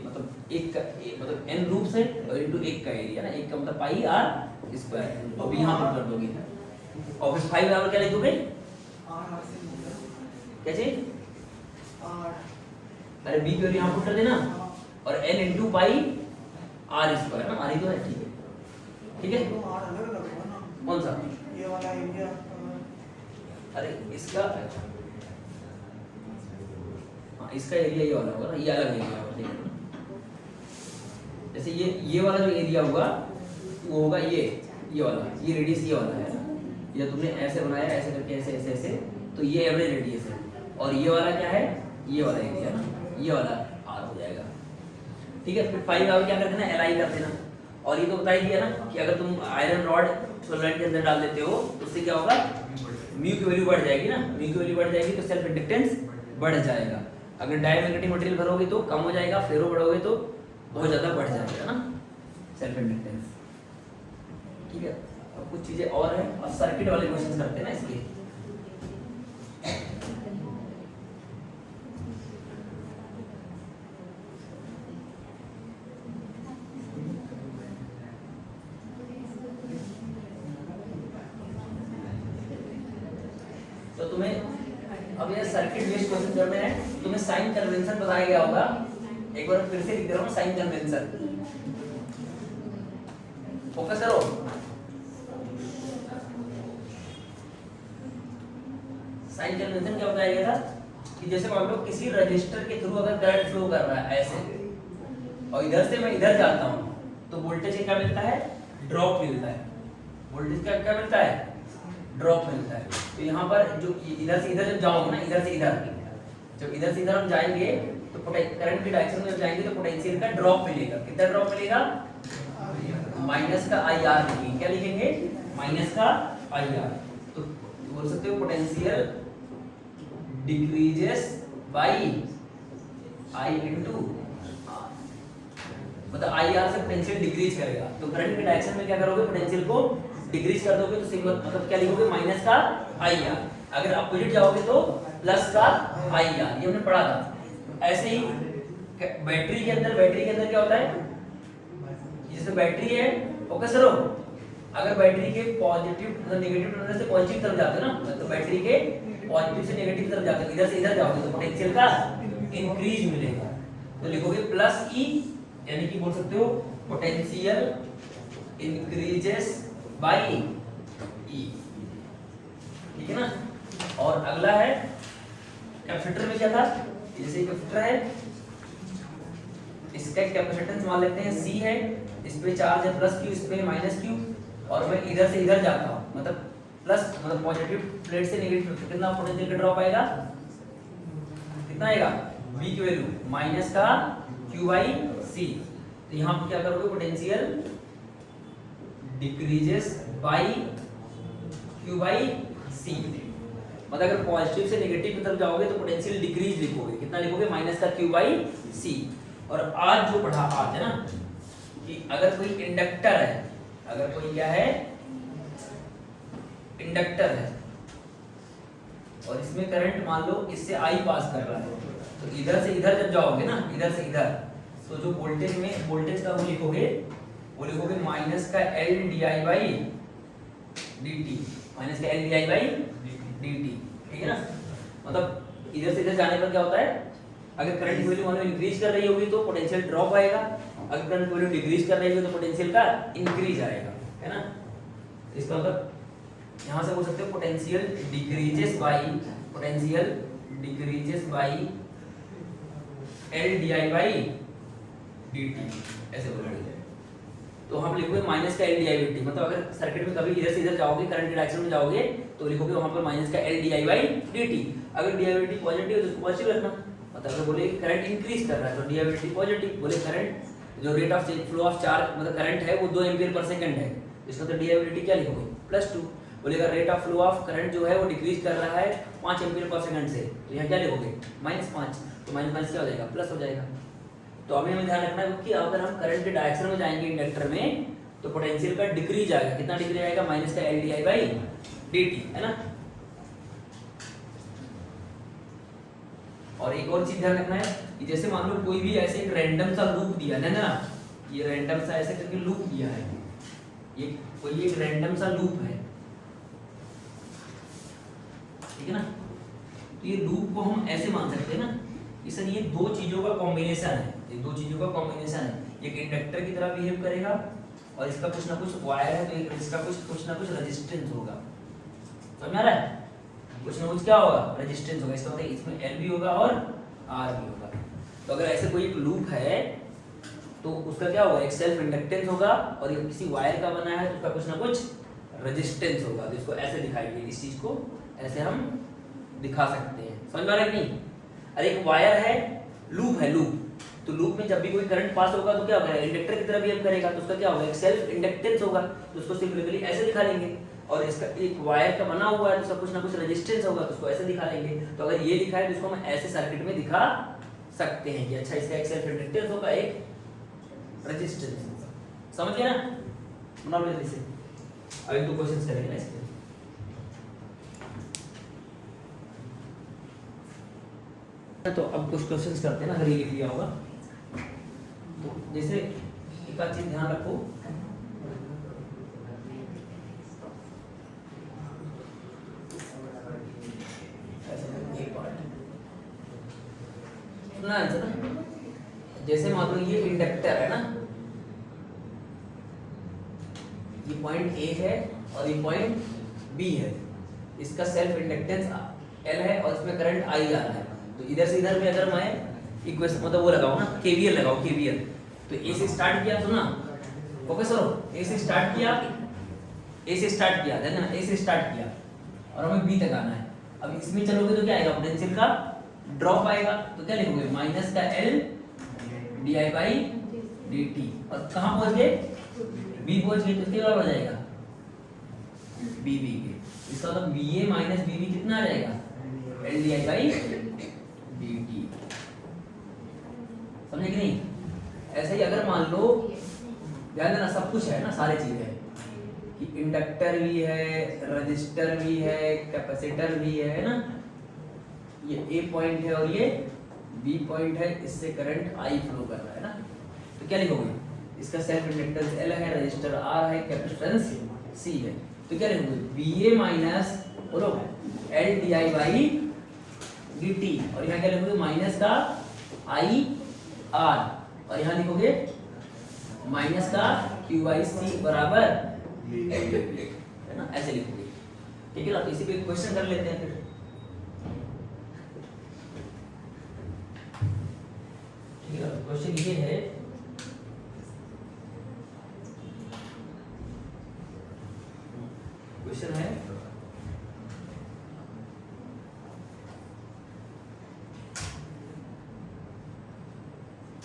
मतलब एक का मतलब n रूप से, और इनटू एक का एरिया ना, एक का मतलब पाई आर स्क्वायर, और b यहां पर कर दोगे, और फिर 5 बराबर क्या लिख दोगे, कैसे, अरे b को यहां पुट कर देना, और n into pi R square ना, आर ही तो है, ठीक है, ठीक है, कौन सा, ये वाला एरिया, अरे इसका, हाँ इसका एरिया ये वाला होगा ना, ये अलग एरिया होगा, जैसे ये वाला जो एरिया होगा वो होगा ये वाला, ये रेडियस ये वाला है ना, ये तुमने ऐसे बनाया, ऐसे करके ऐसे ऐसे ऐसे, तो ये एवरेज रेडियस है, और ये वाला क्या है, ये वाला एरिया ना, ये वाला आर हो जाएगा, ठीक है। फिर 5 आवर क्या कर देना, एल आई कर देना, और ये तो बता ही दिया ना कि अगर तुम आयरन रॉड सोलेनोइड के अंदर डाल देते हो तो उससे क्या होगा, म्यू की वैल्यू बढ़ जाएगी ना, म्यू की वैल्यू बढ़ जाएगी तो सेल्फ इंडक्टेंस बढ़ जाएगा। अगर डाईमैग्नेटिक मटेरियल भरोगे तो कम हो जाएगा, फेरो बढ़ोगे तो बहुत ज़्यादा बढ़ जाएगा ना सेल्फ इंडक्टेंस। ठीक है, अब कुछ चीज़ें और हैं, अब सर्किट वाले क्वेश्चन करते हैं ना इसके। तो तुम्हें अब ये सर्किट बेस्ड क्वेश्चन करने हैं, तुम्हें साइन कन्वेंशन बताया गया होगा, एक बार फिर से लिख दे रहा हूँ साइन कन्वेंशन, फोकस करो। साइन कन्वेंशन क्या बताया गया था कि जैसे मान लो किसी रजिस्टर के थ्रू अगर करंट फ्लो कर रहा है ऐसे, और इधर से मैं इधर जाता हूँ, तो वोल्टेज क्या मिलता है, ड्रॉप मिलता है। वोल्टेज का क्या मिलता है, ड्रॉप मिलता है। तो यहाँ पर जो इधर से इधर जब जाओगे ना, इधर से इधर, जब इधर से इधर हम जाएंगे तो करंट की डायरेक्शन में जब जाएंगे तो पोटेंशियल का ड्रॉप मिलेगा। कितना ड्रॉप मिलेगा, माइनस का आई आर लिखेंगे। क्या लिखेंगे, माइनस का आई आर। तो बोल सकते हो potential decreases by I into, मतलब आई आर से पोटेंशियल डिक्रीज करेगा। तो करंट की डायरेक्शन में क्या करोगे, पोटेंशियल को डिक्रीज कर दोगे, तो सिंबल मतलब क्या लिखोगे, माइनस का आई आर। अगर अपोजिट जाओगे तो प्लस का आई आर, ये हमने पढ़ा था। ऐसे ही बैटरी के अंदर क्या होता है, जैसे बैटरी है, फोकस करो, अगर बैटरी के पॉजिटिव मतलब नेगेटिव टर्मिनल से पॉजिटिव तरफ जाते हो ना, तो बैटरी के पॉजिटिव से नेगेटिव तरफ जाते हो, इधर से इधर जाओगे तो पोटेंशियल का इंक्रीज मिलेगा। तो लिखोगे प्लस ई, यानी कि बोल सकते हो पोटेंशियल इंक्रीजेस बाई ई। ठीक है ना। और अगला है कैपेसिटर में क्या था, जैसे कैपेसिटर है, इसका कैपेसिटेंस मान लेते हैं C है, इस पे चार्ज है प्लस Q, इस पे माइनस Q, और मैं इधर से इधर जाता हूँ, मतलब प्लस मतलब पॉजिटिव प्लेट से नेगेटिव, तो कितना पोटेंशियल का ड्रॉप आएगा, कितना आएगा, V की वैल्यू माइनस का Q बाई C। तो यहाँ पे क्या करोगे, potential decreases by Q by C। मतलब अगर पॉजिटिव से नेगेटिव की तरफ जाओगे तो पोटेंशियल डिक्रीज लिखोगे, कितना लिखोगे, माइनस का Q बाई C। और आज जो पढ़ा आज है ना, कि अगर कोई इंडक्टर है, अगर कोई क्या है, इंडक्टर है, और इसमें करंट मान लो इससे I पास कर रहा है, तो इधर से इधर जब जाओगे ना, इधर से इधर, तो जो वोल्टेज में वोल्टेज का वो लिखोगे माइनस का L D I by D T, minus का L D I by D T. ठीक है ना। मतलब इधर से इधर जाने पर क्या होता है, अगर करंट की वैल्यू इंक्रीज कर रही होगी तो पोटेंशियल ड्रॉप आएगा, अगर करंट की वैल्यू डिक्रीज कर रही होगी तो पोटेंशियल का इंक्रीज आएगा, है ना। इसका मतलब यहाँ से बोल सकते हो potential decreases by L D I by D T, ऐसे बोलेंगे। तो हम लिखोगे माइनस का L D I by D, मतलब अगर सर्किट में कभी इधर से इधर जाओगे, करंट की डायरेक्शन में जाओगे, तो लिखोगे वहां पर माइनस का L D I by D T. अगर D I by D positive है तो पॉजिटिव रखना, मतलब अगर बोले करंट इंक्रीज कर रहा है तो D I by D positive, बोले करंट जो rate of flow of charge मतलब करंट है वो 2 एम्पीयर पर सेकंड है, इसका तो डी आई बाई डी क्या लिखोगे, +2। बोलेगा rate of flow of current जो है वो डिक्रीज कर रहा है 5 एम्पीयर पर सेकंड से, तो यहाँ क्या लिखोगे, -5, तो माइनस क्या हो जाएगा, प्लस हो जाएगा। तो हमें ध्यान रखना है कि अगर हम करंट के डायरेक्शन में जाएंगे इंडक्टर में, तो पोटेंशियल का डिक्रीज आएगा, कितना डिक्रीज आएगा, माइनस का L D I by D T, है ना। और एक और चीज ध्यान रखना है कि जैसे मान लो कोई भी ऐसे एक रैंडम सा लूप दिया है ना, ये रैंडम सा ऐसे करके लूप दिया है, ये कोई एक रैंडम सा लूप है, ठीक है ना। तो ये लूप को हम ऐसे मान सकते हैं ना कि सर ये दो चीजों का कॉम्बिनेशन है, ये दो चीजों का कॉम्बिनेशन है, एक इंडक्टर की तरह बिहेव करेगा और इसका कुछ ना कुछ वायर है तो इसका कुछ ना कुछ रेजिस्टेंस होगा, समझ में आ रहा है, कुछ ना कुछ क्या होगा, रेजिस्टेंस होगा। इसका मतलब इसमें L भी होगा और R भी होगा। तो अगर ऐसे कोई एक लूप है तो उसका क्या होगा, एक सेल्फ इंडक्टेंस होगा, और ये किसी वायर का बना है तो उसका कुछ ना कुछ रेजिस्टेंस होगा। तो इसको ऐसे दिखाएंगे, इस चीज को ऐसे हम दिखा सकते हैं, समझ में आ रहा है कि नहीं। अरे एक वायर है, लूप है, लूप, तो लूप में जब भी कोई करंट पास होगा तो क्या होगा, इंडक्टर की तरह बिहेव करेगा, तो उसका क्या होगा, एक सेल्फ इंडक्टेंस होगा, तो उसको सिंपली ऐसे दिखा लेंगे। और इसका एक वायर का बना हुआ है तो उसका कुछ ना कुछ रेजिस्टेंस होगा तो उसको ऐसे दिखा लेंगे। तो अगर ये लिखा है तो इसको हम ऐसे सर्किट में दिखा सकते हैं कि अच्छा इसका एक सेल्फ इंडक्टेंस होगा, एक रेजिस्टेंस। समझ गए ना? बना लो जल्दी से, अभी 2 क्वेश्चंस करेंगे ना इसके। तो अब कुछ क्वेश्चंस करते हैं ना, अगर ये लिख लिया होगा तो जैसे एक आध चीज ध्यान रखो, सुनना आंसर ना। जैसे मान लो ये इंडक्टर है ना, ये पॉइंट ए है और ये पॉइंट बी है, इसका सेल्फ इंडक्टेंस एल है और इसमें करंट आई जा रहा है। तो इधर से इधर में अगर मैं इक्वेशन मतलब वो लगाऊं ना, केवीएल लगाओ, केवीएल। तो ए से स्टार्ट किया, सुना फोकस करो, ए से स्टार्ट किया, ए से स्टार्ट किया, ध्यान देना, ए से स्टार्ट किया और हमें बी तक आना है। अब इसमें चलोगे तो क्या आएगा, पोटेंशियल का ड्रॉप आएगा। तो क्या लिखोगे, माइनस का L D I by D T. और कहाँ पहुंच गए, बी पहुंच गए, तो इसके बराबर हो जाएगा बी बी के। इसका मतलब B A minus B B कितना आ जाएगा, L D I by D T. समझे कि नहीं? ऐसे ही अगर मान लो, ध्यान देना सब कुछ है ना, सारी चीजें कि इंडक्टर भी है, रजिस्टर भी है, कैपेसिटर भी है ना, ये ए पॉइंट है और ये बी पॉइंट है, इससे करंट आई फ्लो कर रहा है ना। तो क्या लिखोगे, इसका सेल्फ इंडक्टेंस एल है, रजिस्टर आर है, कैपेसिटेंस सी है। तो क्या लिखोगे, बी ए माइनस बोलो L D I by D T, और यहाँ क्या लिखोगे, माइनस का आई आर, और यहाँ लिखोगे माइनस का क्यू बाई सी बराबर एल डी, है ना, ऐसे लिखोगे। ठीक है ना? तो इसी पे क्वेश्चन कर लेते हैं फिर। ठीक है, क्वेश्चन ये है, क्वेश्चन है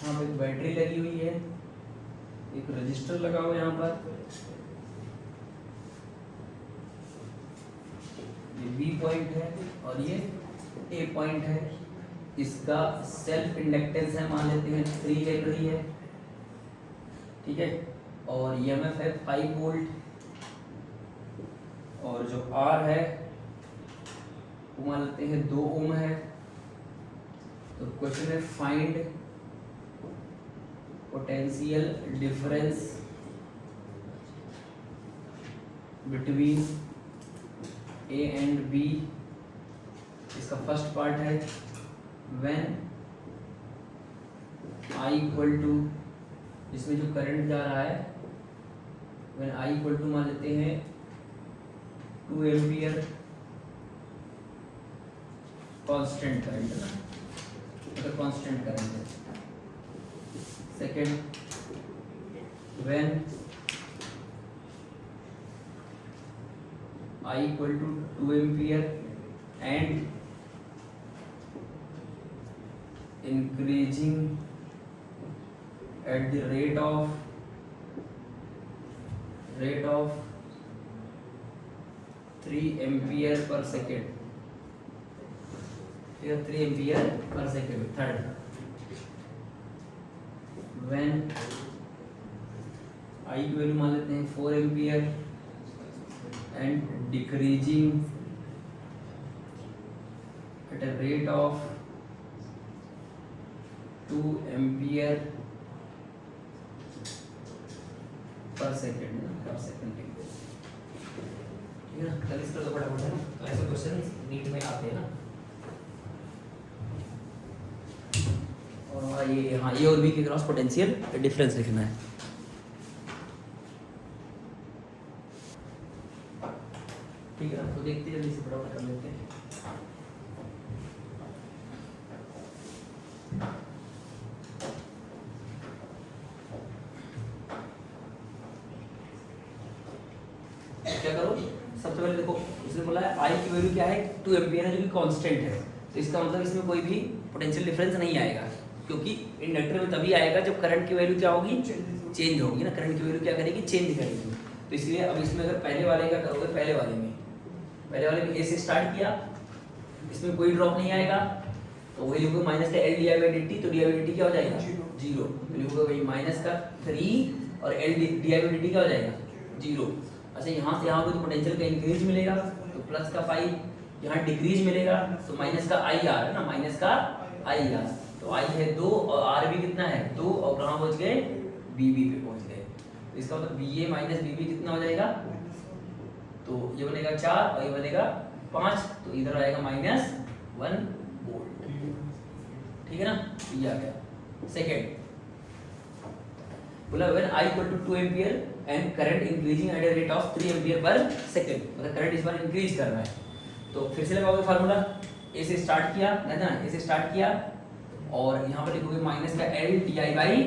यहाँ पे एक बैटरी लगी हुई है, एक रजिस्टर लगा हुआ है यहाँ पर, ये बी पॉइंट है और ये ए पॉइंट है। इसका सेल्फ इंडक्टेंस है, मान लेते हैं 3 हेनरी है, ठीक है, और ईएमएफ है 5 वोल्ट, और जो आर है वो मान लेते हैं 2 ओम है। तो क्वेश्चन है find potential difference between A and B. इसका फर्स्ट पार्ट है व्हेन आई इक्वल टू, इसमें जो करंट जा रहा है, व्हेन आई इक्वल टू मान लेते हैं 2 एम्पियर कांस्टेंट करंट ना, अगर कांस्टेंट करंट है। Second, when I equal to 2 ampere and increasing at the rate of 3 ampere per second, 3 ampere per second. Third, when I की वैल्यू मान लेते हैं 4 ampere and decreasing at a rate of 2 ampere per second, पर second. ठीक है ना? चलिए इसका तो फटाफट है ना, तो ऐसे क्वेश्चन नीट में आते हैं ना। और ये हाँ, ये और बी के क्रॉस पोटेंशियल डिफरेंस लिखना है। ठीक है ना? तो देखते हैं, जल्दी से फटाफट कर लेते हैं। क्या करो, सबसे पहले देखो, इसने बोला है आई की वैल्यू क्या है, 2 एम्पियर है, जो कि कांस्टेंट है। तो इसका मतलब इसमें कोई भी पोटेंशियल डिफरेंस नहीं आएगा, क्योंकि इंडक्टर में तभी आएगा जब करंट की वैल्यू क्या होगी, चेंज होगी ना। करंट की वैल्यू क्या करेगी, चेंज करेगी। तो इसलिए अब इसमें अगर पहले वाले का करोगे, पहले वाले में ए से स्टार्ट किया, इसमें कोई ड्रॉप नहीं आएगा, तो वही लिखोगे माइनस का L D I by D T, तो D I by D T क्या हो जाएगा? जीरो। तो लिखोगे भाई माइनस का 3 और L D I by D T क्या हो जाएगा? जीरो। अच्छा यहाँ से यहाँ को तो पोटेंशियल का इंक्रीज मिलेगा, तो प्लस का 5, यहाँ डिक्रीज मिलेगा, तो माइनस का आई आर है ना, माइनस का आई आर, तो आई है 2 और आर भी कितना है? 2, और कहाँ पहुँच गए? बी बी पे पहुँच गए। तो इसका मतलब B A minus B B कितना हो जाएगा? तो ये बनेगा 4 और ये बनेगा 5, तो इधर आएगा -1 वोल्ट। ठीक है ना, ये आ गया। सेकेंड बोला when I equal to 2 ampere and current increasing at a rate of 3 ampere per second, मतलब करंट इस बार इंक्रीज कर रहा है, तो फिर से लगाओगे फार्मूला, ए से स्टार्ट किया है ना, ए से स्टार्ट किया और यहाँ पर लिखोगे माइनस का L D I by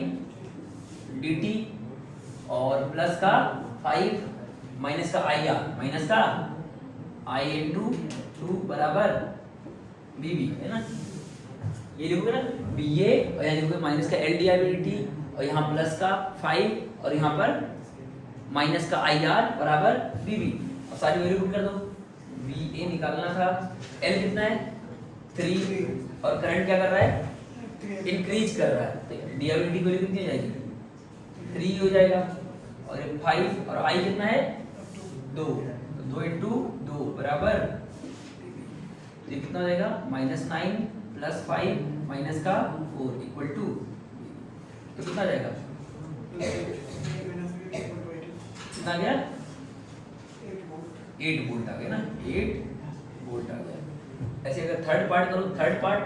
D T और प्लस का 5 माइनस का आई आर, माइनस का आई इंटू 2 बराबर बी बी, है ना, ये लिखोगे ना बी ए, और यहाँ लिखोगे माइनस का L D I by D T और यहाँ प्लस का 5 और यहाँ पर माइनस का आई आर बराबर बी बी, और सारी वैल्यू पुट कर दो। बी ए निकालना था, एल कितना है? 3, और करंट क्या कर रहा है? इंक्रीज कर रहा है, तो डी आई बाई डी की वैल्यू कितनी हो जाएगी? 3 हो जाएगा, और 5 और आई कितना है? 2, तो 2 इंटू 2 बराबर, ये कितना हो जाएगा? -9 प्लस 5 माइनस का 4 इक्वल टू, तो कितना आ जाएगा? कितना आ गया? 8 वोल्ट आ गया ना, 8 वोल्ट आ गया। ऐसे अगर थर्ड पार्ट करो, थर्ड पार्ट,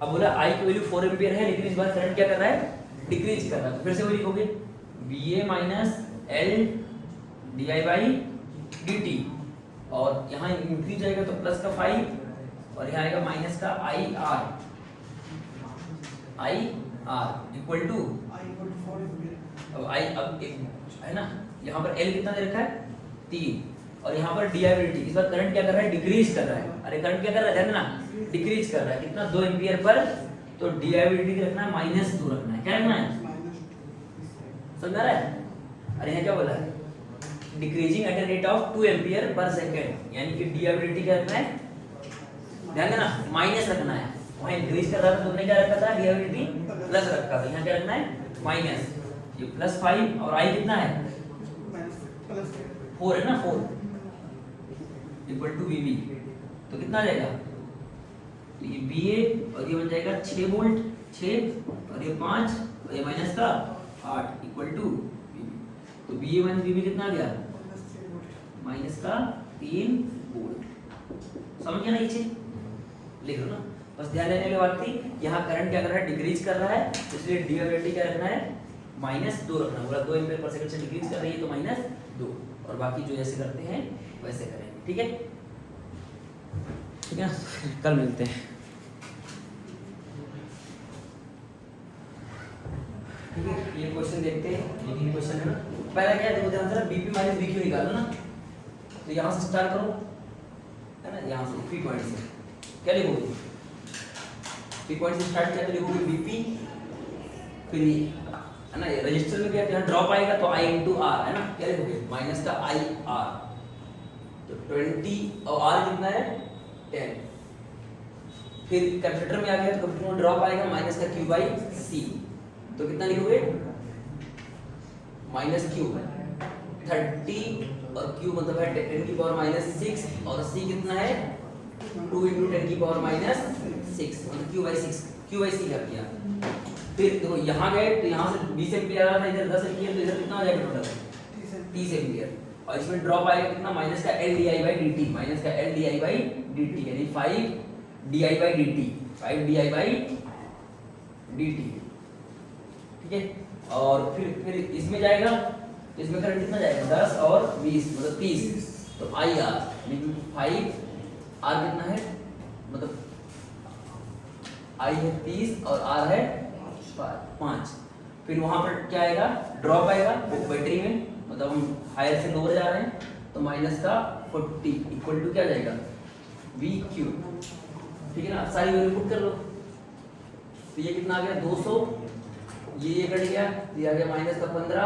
अब बोला आई की वैल्यू 4 एम्पियर है, लेकिन इस बार करंट क्या कर रहा है? डिक्रीज कर रहा है, तो फिर से वही लिखोगे B A minus L D I by D T, और यहाँ इंक्रीज जाएगा तो प्लस का 5 और यहाँ आएगा माइनस का आई आर इक्वल टू, अब आई अब एक है ना, यहाँ पर एल कितना दे रखा है? 3, और यहाँ पर D I by D T, इस बार करंट क्या कर रहा है? डिक्रीज कर रहा है। अरे करंट क्या कर रहा है? ध्यान देना, डिक्रीज कर रहा है, कितना? 2 एम्पियर पर, तो D I by D T रखना है -2 रखना है, क्या रखना है? समझ आ रहा है? अरे यहाँ क्या बोला है? Decreasing eight a rate of 2 ampere per second, यानी कि D I by D T क्या रखना है? ध्यान देना, माइनस रखना है। वहाँ इंक्रीज कर रहा था, तुमने क्या रखा था? D I by D T plus रखा था, यहाँ क्या रखना है? माइनस, ये प्लस 5 और आई कितना है? 4 है ना, 4 इक्वल टू बी बी, तो कितना आ जाएगा? तो ये बी ए और ये बन जाएगा 6 वोल्ट, 6 और ये 5 और ये माइनस का 8 इक्वल टू बी बी, तो B A minus B B कितना आ गया? माइनस का 3 वोल्ट। समझ गया ना ये चीज? लिख लो ना, बस ध्यान देने की बात थी, यहाँ करंट क्या कर रहा है? डिक्रीज कर रहा है, इसलिए डी आई बाई डी क्या रखना है? -2 रखना है। बोला 2 एम्पीयर पर सेकंड से डिक्रीज कर रही है तो -2, और बाकी जो जैसे करते हैं वैसे करेंगे। ठीक है, ठीक है, कल मिलते हैं। ठीक है, ये क्वेश्चन देखते हैं, ये क्वेश्चन है ना, पहला क्या है? देखो ध्यान से, बीपी माइनस बीक्यू निकालो ना, तो यहाँ से स्टार्ट करो, है ना, यहाँ से पी पॉइंट से क्या लिखोगे? पी पॉइंट से स्टार्ट किया तो लिखोगे बीपी, फिर है ना, रजिस्टर में क्या है? ड्रॉप आएगा तो आई इंटू आर, है ना, क्या लिखोगे? माइनस का आई आर, तो 20 और आर कितना है? 10। फिर कैपेसिटर में आ गया तो कैपेसिटर में ड्रॉप आएगा माइनस का क्यू बाई सी, तो कितना लिखोगे? माइनस क्यू 30 और क्यू मतलब है 10 की पावर -6, और सी कितना है? 2 इंटू 10 की पावर -6, मतलब क्यू बाई 6, क्यू बाई सी कर दिया। फिर देखो यहाँ गए तो यहाँ से 20 एम्पियर आ रहा था, इधर 10 एम्पियर, तो इधर कितना हो जाएगा टोटल? 30 एम्पियर, और इसमें ड्रॉप आएगा कितना? माइनस का L D I by D T, minus का L D I by D T, यानी 5 D I by D T, 5 D I by D T. ठीक है, और फिर इसमें जाएगा तो इसमें करंट कितना जाएगा? 10 और 20 मतलब 30, तो आई आर 5, आर कितना है? मतलब आई है 30 और आर है 5। फिर वहां पर क्या आएगा? ड्रॉप आएगा बैटरी में, मतलब हम हायर से लोअर जा रहे हैं, तो माइनस का 40 इक्वल टू क्या जाएगा? We Q. ठीक है ना, सारी वैल्यू पुट कर लो, तो ये कितना आ गया? 200, ये कट गया, ये आ गया माइनस का 15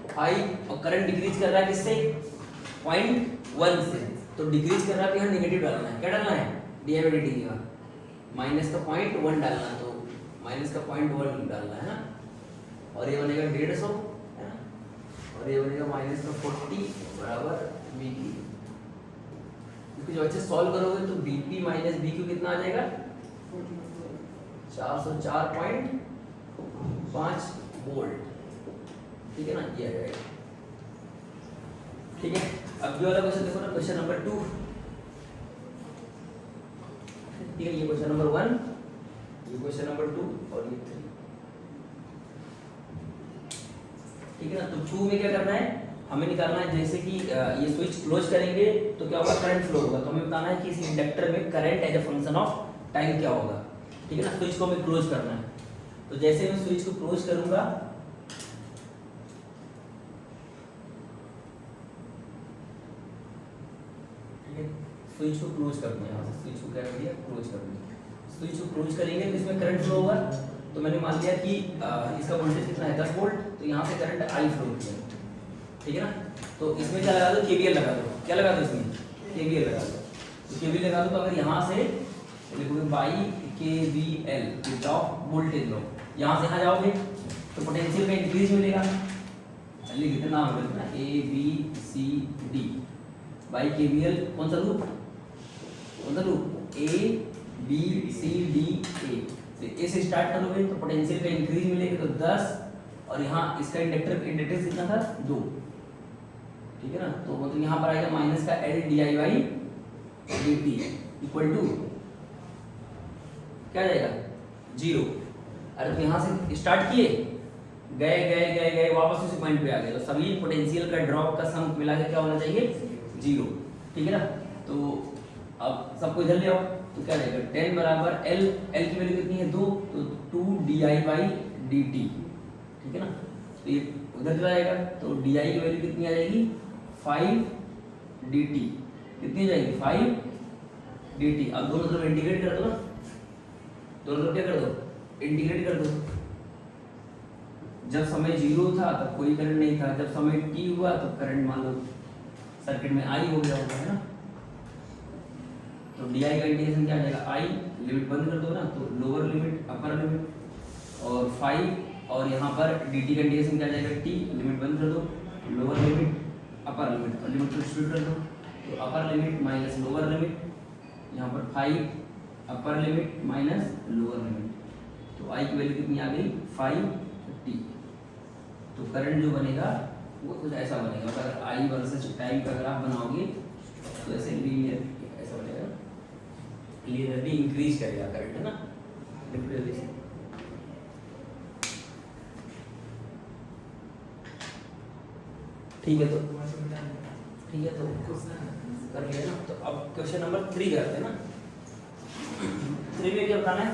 5 और करंट डिक्रीज कर रहा है किससे 0.1 से, तो डिक्रीज कर रहा है तो यहाँ नेगेटिव डालना है, क्या डालना है डी/dt का माइनस का 0.1 डालना है, तो माइनस का 0.1 डालना है ना, और ये बनेगा 150 है ना, और ये बनेगा माइनस का 40 बराबर BQ। इसको जब अच्छे सॉल्व करोगे तो BP माइनस BQ कितना आ जाएगा 404.5 वोल्ट, ठीक है ना, ये आ जाएगा। ठीक है, अब ये वाला क्वेश्चन देखो ना, क्वेश्चन नंबर 2, ठीक है, ये क्वेश्चन नंबर 1, ये क्वेश्चन नंबर 2 और ये 3, ठीक है ना। तो 2 में क्या करना है, हमें निकालना है जैसे कि ये स्विच क्लोज करेंगे तो क्या होगा करंट फ्लो होगा, तो हमें बताना है कि इस इंडक्टर में current as a function of time क्या होगा, ठीक है ना। स्विच को हमें क्लोज करना है, तो जैसे मैं स्विच को क्लोज करूंगा स्विच को क्लोज कर दूंगा, यहाँ से स्विच को क्या कर दिया क्लोज कर दिया। स्विच को क्लोज करेंगे तो इसमें करंट फ्लो होगा, तो मैंने मान लिया कि इसका वोल्टेज कितना है 10 वोल्ट, तो यहाँ से करंट I फ्लो होती है, ठीक है ना। तो इसमें क्या लगा दो KVL लगा दो, क्या लगा दो इसमें KVL लगा दो, तो KVL लगा दो तो अगर यहाँ से लिखोगे बाई KVL विदाउट वोल्टेज लो, यहाँ से यहाँ जाओगे तो पोटेंशियल का इंक्रीज मिलेगा, लिख देते नाम ना ABCD बाई KVL, कौन सा लूप ABCDA, तो ए से स्टार्ट करोगे तो पोटेंशियल का इंक्रीज मिलेगा तो 10, और यहाँ इसका इंडक्टेंस कितना था 2, ठीक है ना। तो मतलब यहाँ पर आएगा माइनस का LdI/dt इक्वल टू क्या जाएगा 0। अरे तो यहाँ से स्टार्ट किए गए वापस उसी पॉइंट पे आ गए, तो सभी पोटेंशियल का ड्रॉप का सम मिला के क्या होना चाहिए 0, ठीक है ना। तो अब सबको इधर ले आओ, तो क्या रहेगा 10 बराबर L की वैल्यू कितनी है 2, तो 2dI/dt, ठीक है ना। तो ये उधर चला जाएगा, तो DI की वैल्यू कितनी आ जाएगी 5dt, कितनी आ जाएगी 5dt। अब दोनों तरफ इंटीग्रेट कर दो ना, दोनों तरफ क्या कर दो इंटीग्रेट कर दो। जब समय 0 था तब कोई करंट नहीं था, जब समय t हुआ तो करंट मान लो सर्किट में I हो गया होगा, है ना। तो DI का इंटीग्रेशन क्या आ जाएगा I, लिमिट बंद कर दो ना, तो लोअर लिमिट अपर लिमिट और 5, और यहाँ पर dt का इंटीग्रेशन क्या आ जाएगा t, लिमिट बंद कर दो लोअर लिमिट अपर लिमिट, और लिमिट को स्प्लिट कर दो, तो upper limit minus lower limit, यहाँ पर 5 upper limit minus lower limit, तो I की वैल्यू कितनी आ गई 5t। तो करंट जो बनेगा वो कुछ ऐसा बनेगा, अगर I वर्सेस टाइम का ग्राफ बनाओगे तो ऐसे लीनियर ऐसा बनेगा, लीनियरली इंक्रीज करेगा करंट, है ना। ठीक है, तो ठीक है, तो कर लिया ना। तो अब क्वेश्चन नंबर 3 करते हैं ना। 3 में क्या बताना है,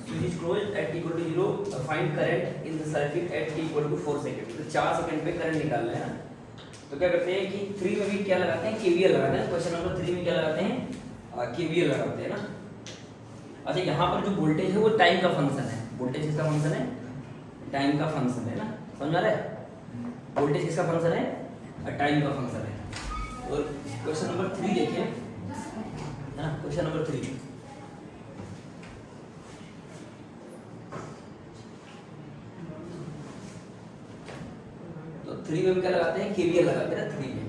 switch is closed eight t equal to 0, find current in the circuit eight t equal to 4 second, तो 4 सेकंड पे करंट निकालना है ना। तो क्या करते हैं कि 3 में भी क्या लगाते हैं KVL लगाते हैं, क्वेश्चन नंबर 3 में क्या लगाते हैं KVL लगाते हैं ना। अच्छा, यहाँ पर जो वोल्टेज है वो टाइम का फंक्शन है, वोल्टेज किसका फंक्शन है टाइम का फंक्शन है ना, समझ आ रहा है। वोल्टेज किसका फंक्शन है टाइम का फंक्शन है। और क्वेश्चन नंबर 3 देखिए, है ना, क्वेश्चन नंबर 3 तो 3 में क्या लगाते हैं KVL लगाते हैं ना 3 में।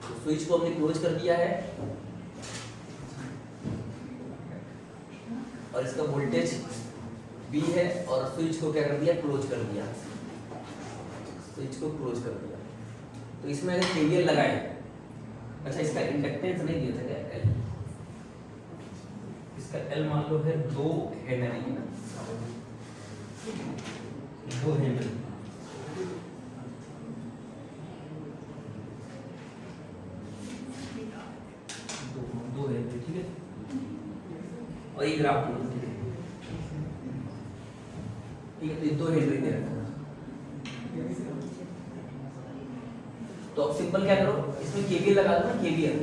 तो स्विच को हमने क्लोज कर दिया है और इसका वोल्टेज B है, और स्विच को क्या कर दिया क्लोज कर दिया, स्विच को क्लोज कर दिया। तो इसमें अगर KVL लगाए, अच्छा इसका इंडक्टेंस नहीं दिया था क्या L, इसका L मान लो है 2 हेनरी है ना, 2 हेनरी, दो हेनरी, ठीक है। और ये ग्राफ ठीक है, तो 2 हेनरी दे रखा है। तो अब सिंपल क्या करो, इसमें KVL लगा दो ना, KVL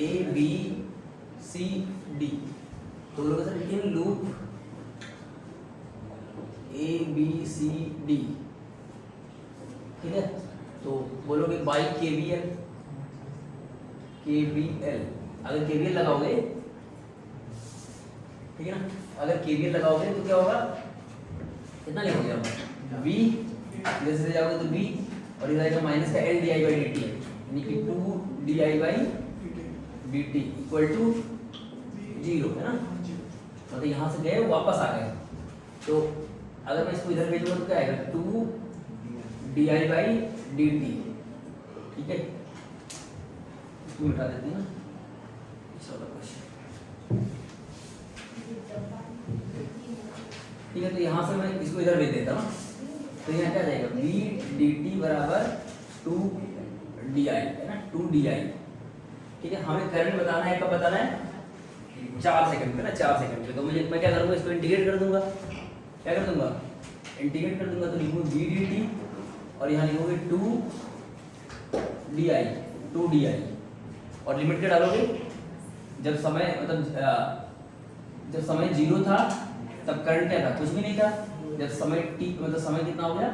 ABCD, तो लोग सर इन लूप ABCD, ठीक है। तो बोलोगे बाई KVL, अगर KVL लगाओगे, ठीक है ना, अगर KVL लगाओगे तो क्या होगा, कितना लिखोगे आप, V जैसे जाओगे तो V और इधर आएगा माइनस का L DI बाई dt, यानी कि 2 DI by dt equal to 0, है ना। मतलब यहाँ से गए वापस आ गए, तो अगर मैं इसको इधर भेजूंगा तो क्या आएगा, 2 DI बाई dt, ठीक है। इसको मिटा देते हैं ना, ठीक है। तो यहाँ से मैं इसको इधर भेज देता हूँ, तो यहाँ क्या जाएगा, v dt बराबर 2 di, है ना, 2 di, ठीक है। हमें करंट बताना है, कब बताना है, 4 सेकंड में ना, 4 सेकंड में। तो मैं क्या करूँगा, इसको इंटीग्रेट कर दूंगा, क्या कर दूंगा, इंटीग्रेट कर दूंगा। तो लिखूंगा v dt और यहाँ लिखोगे 2 di, और लिमिट क्या डालोगे, जब समय मतलब जब समय 0 था तब करंट क्या था, कुछ भी नहीं था। जब समय t मतलब समय कितना हो गया,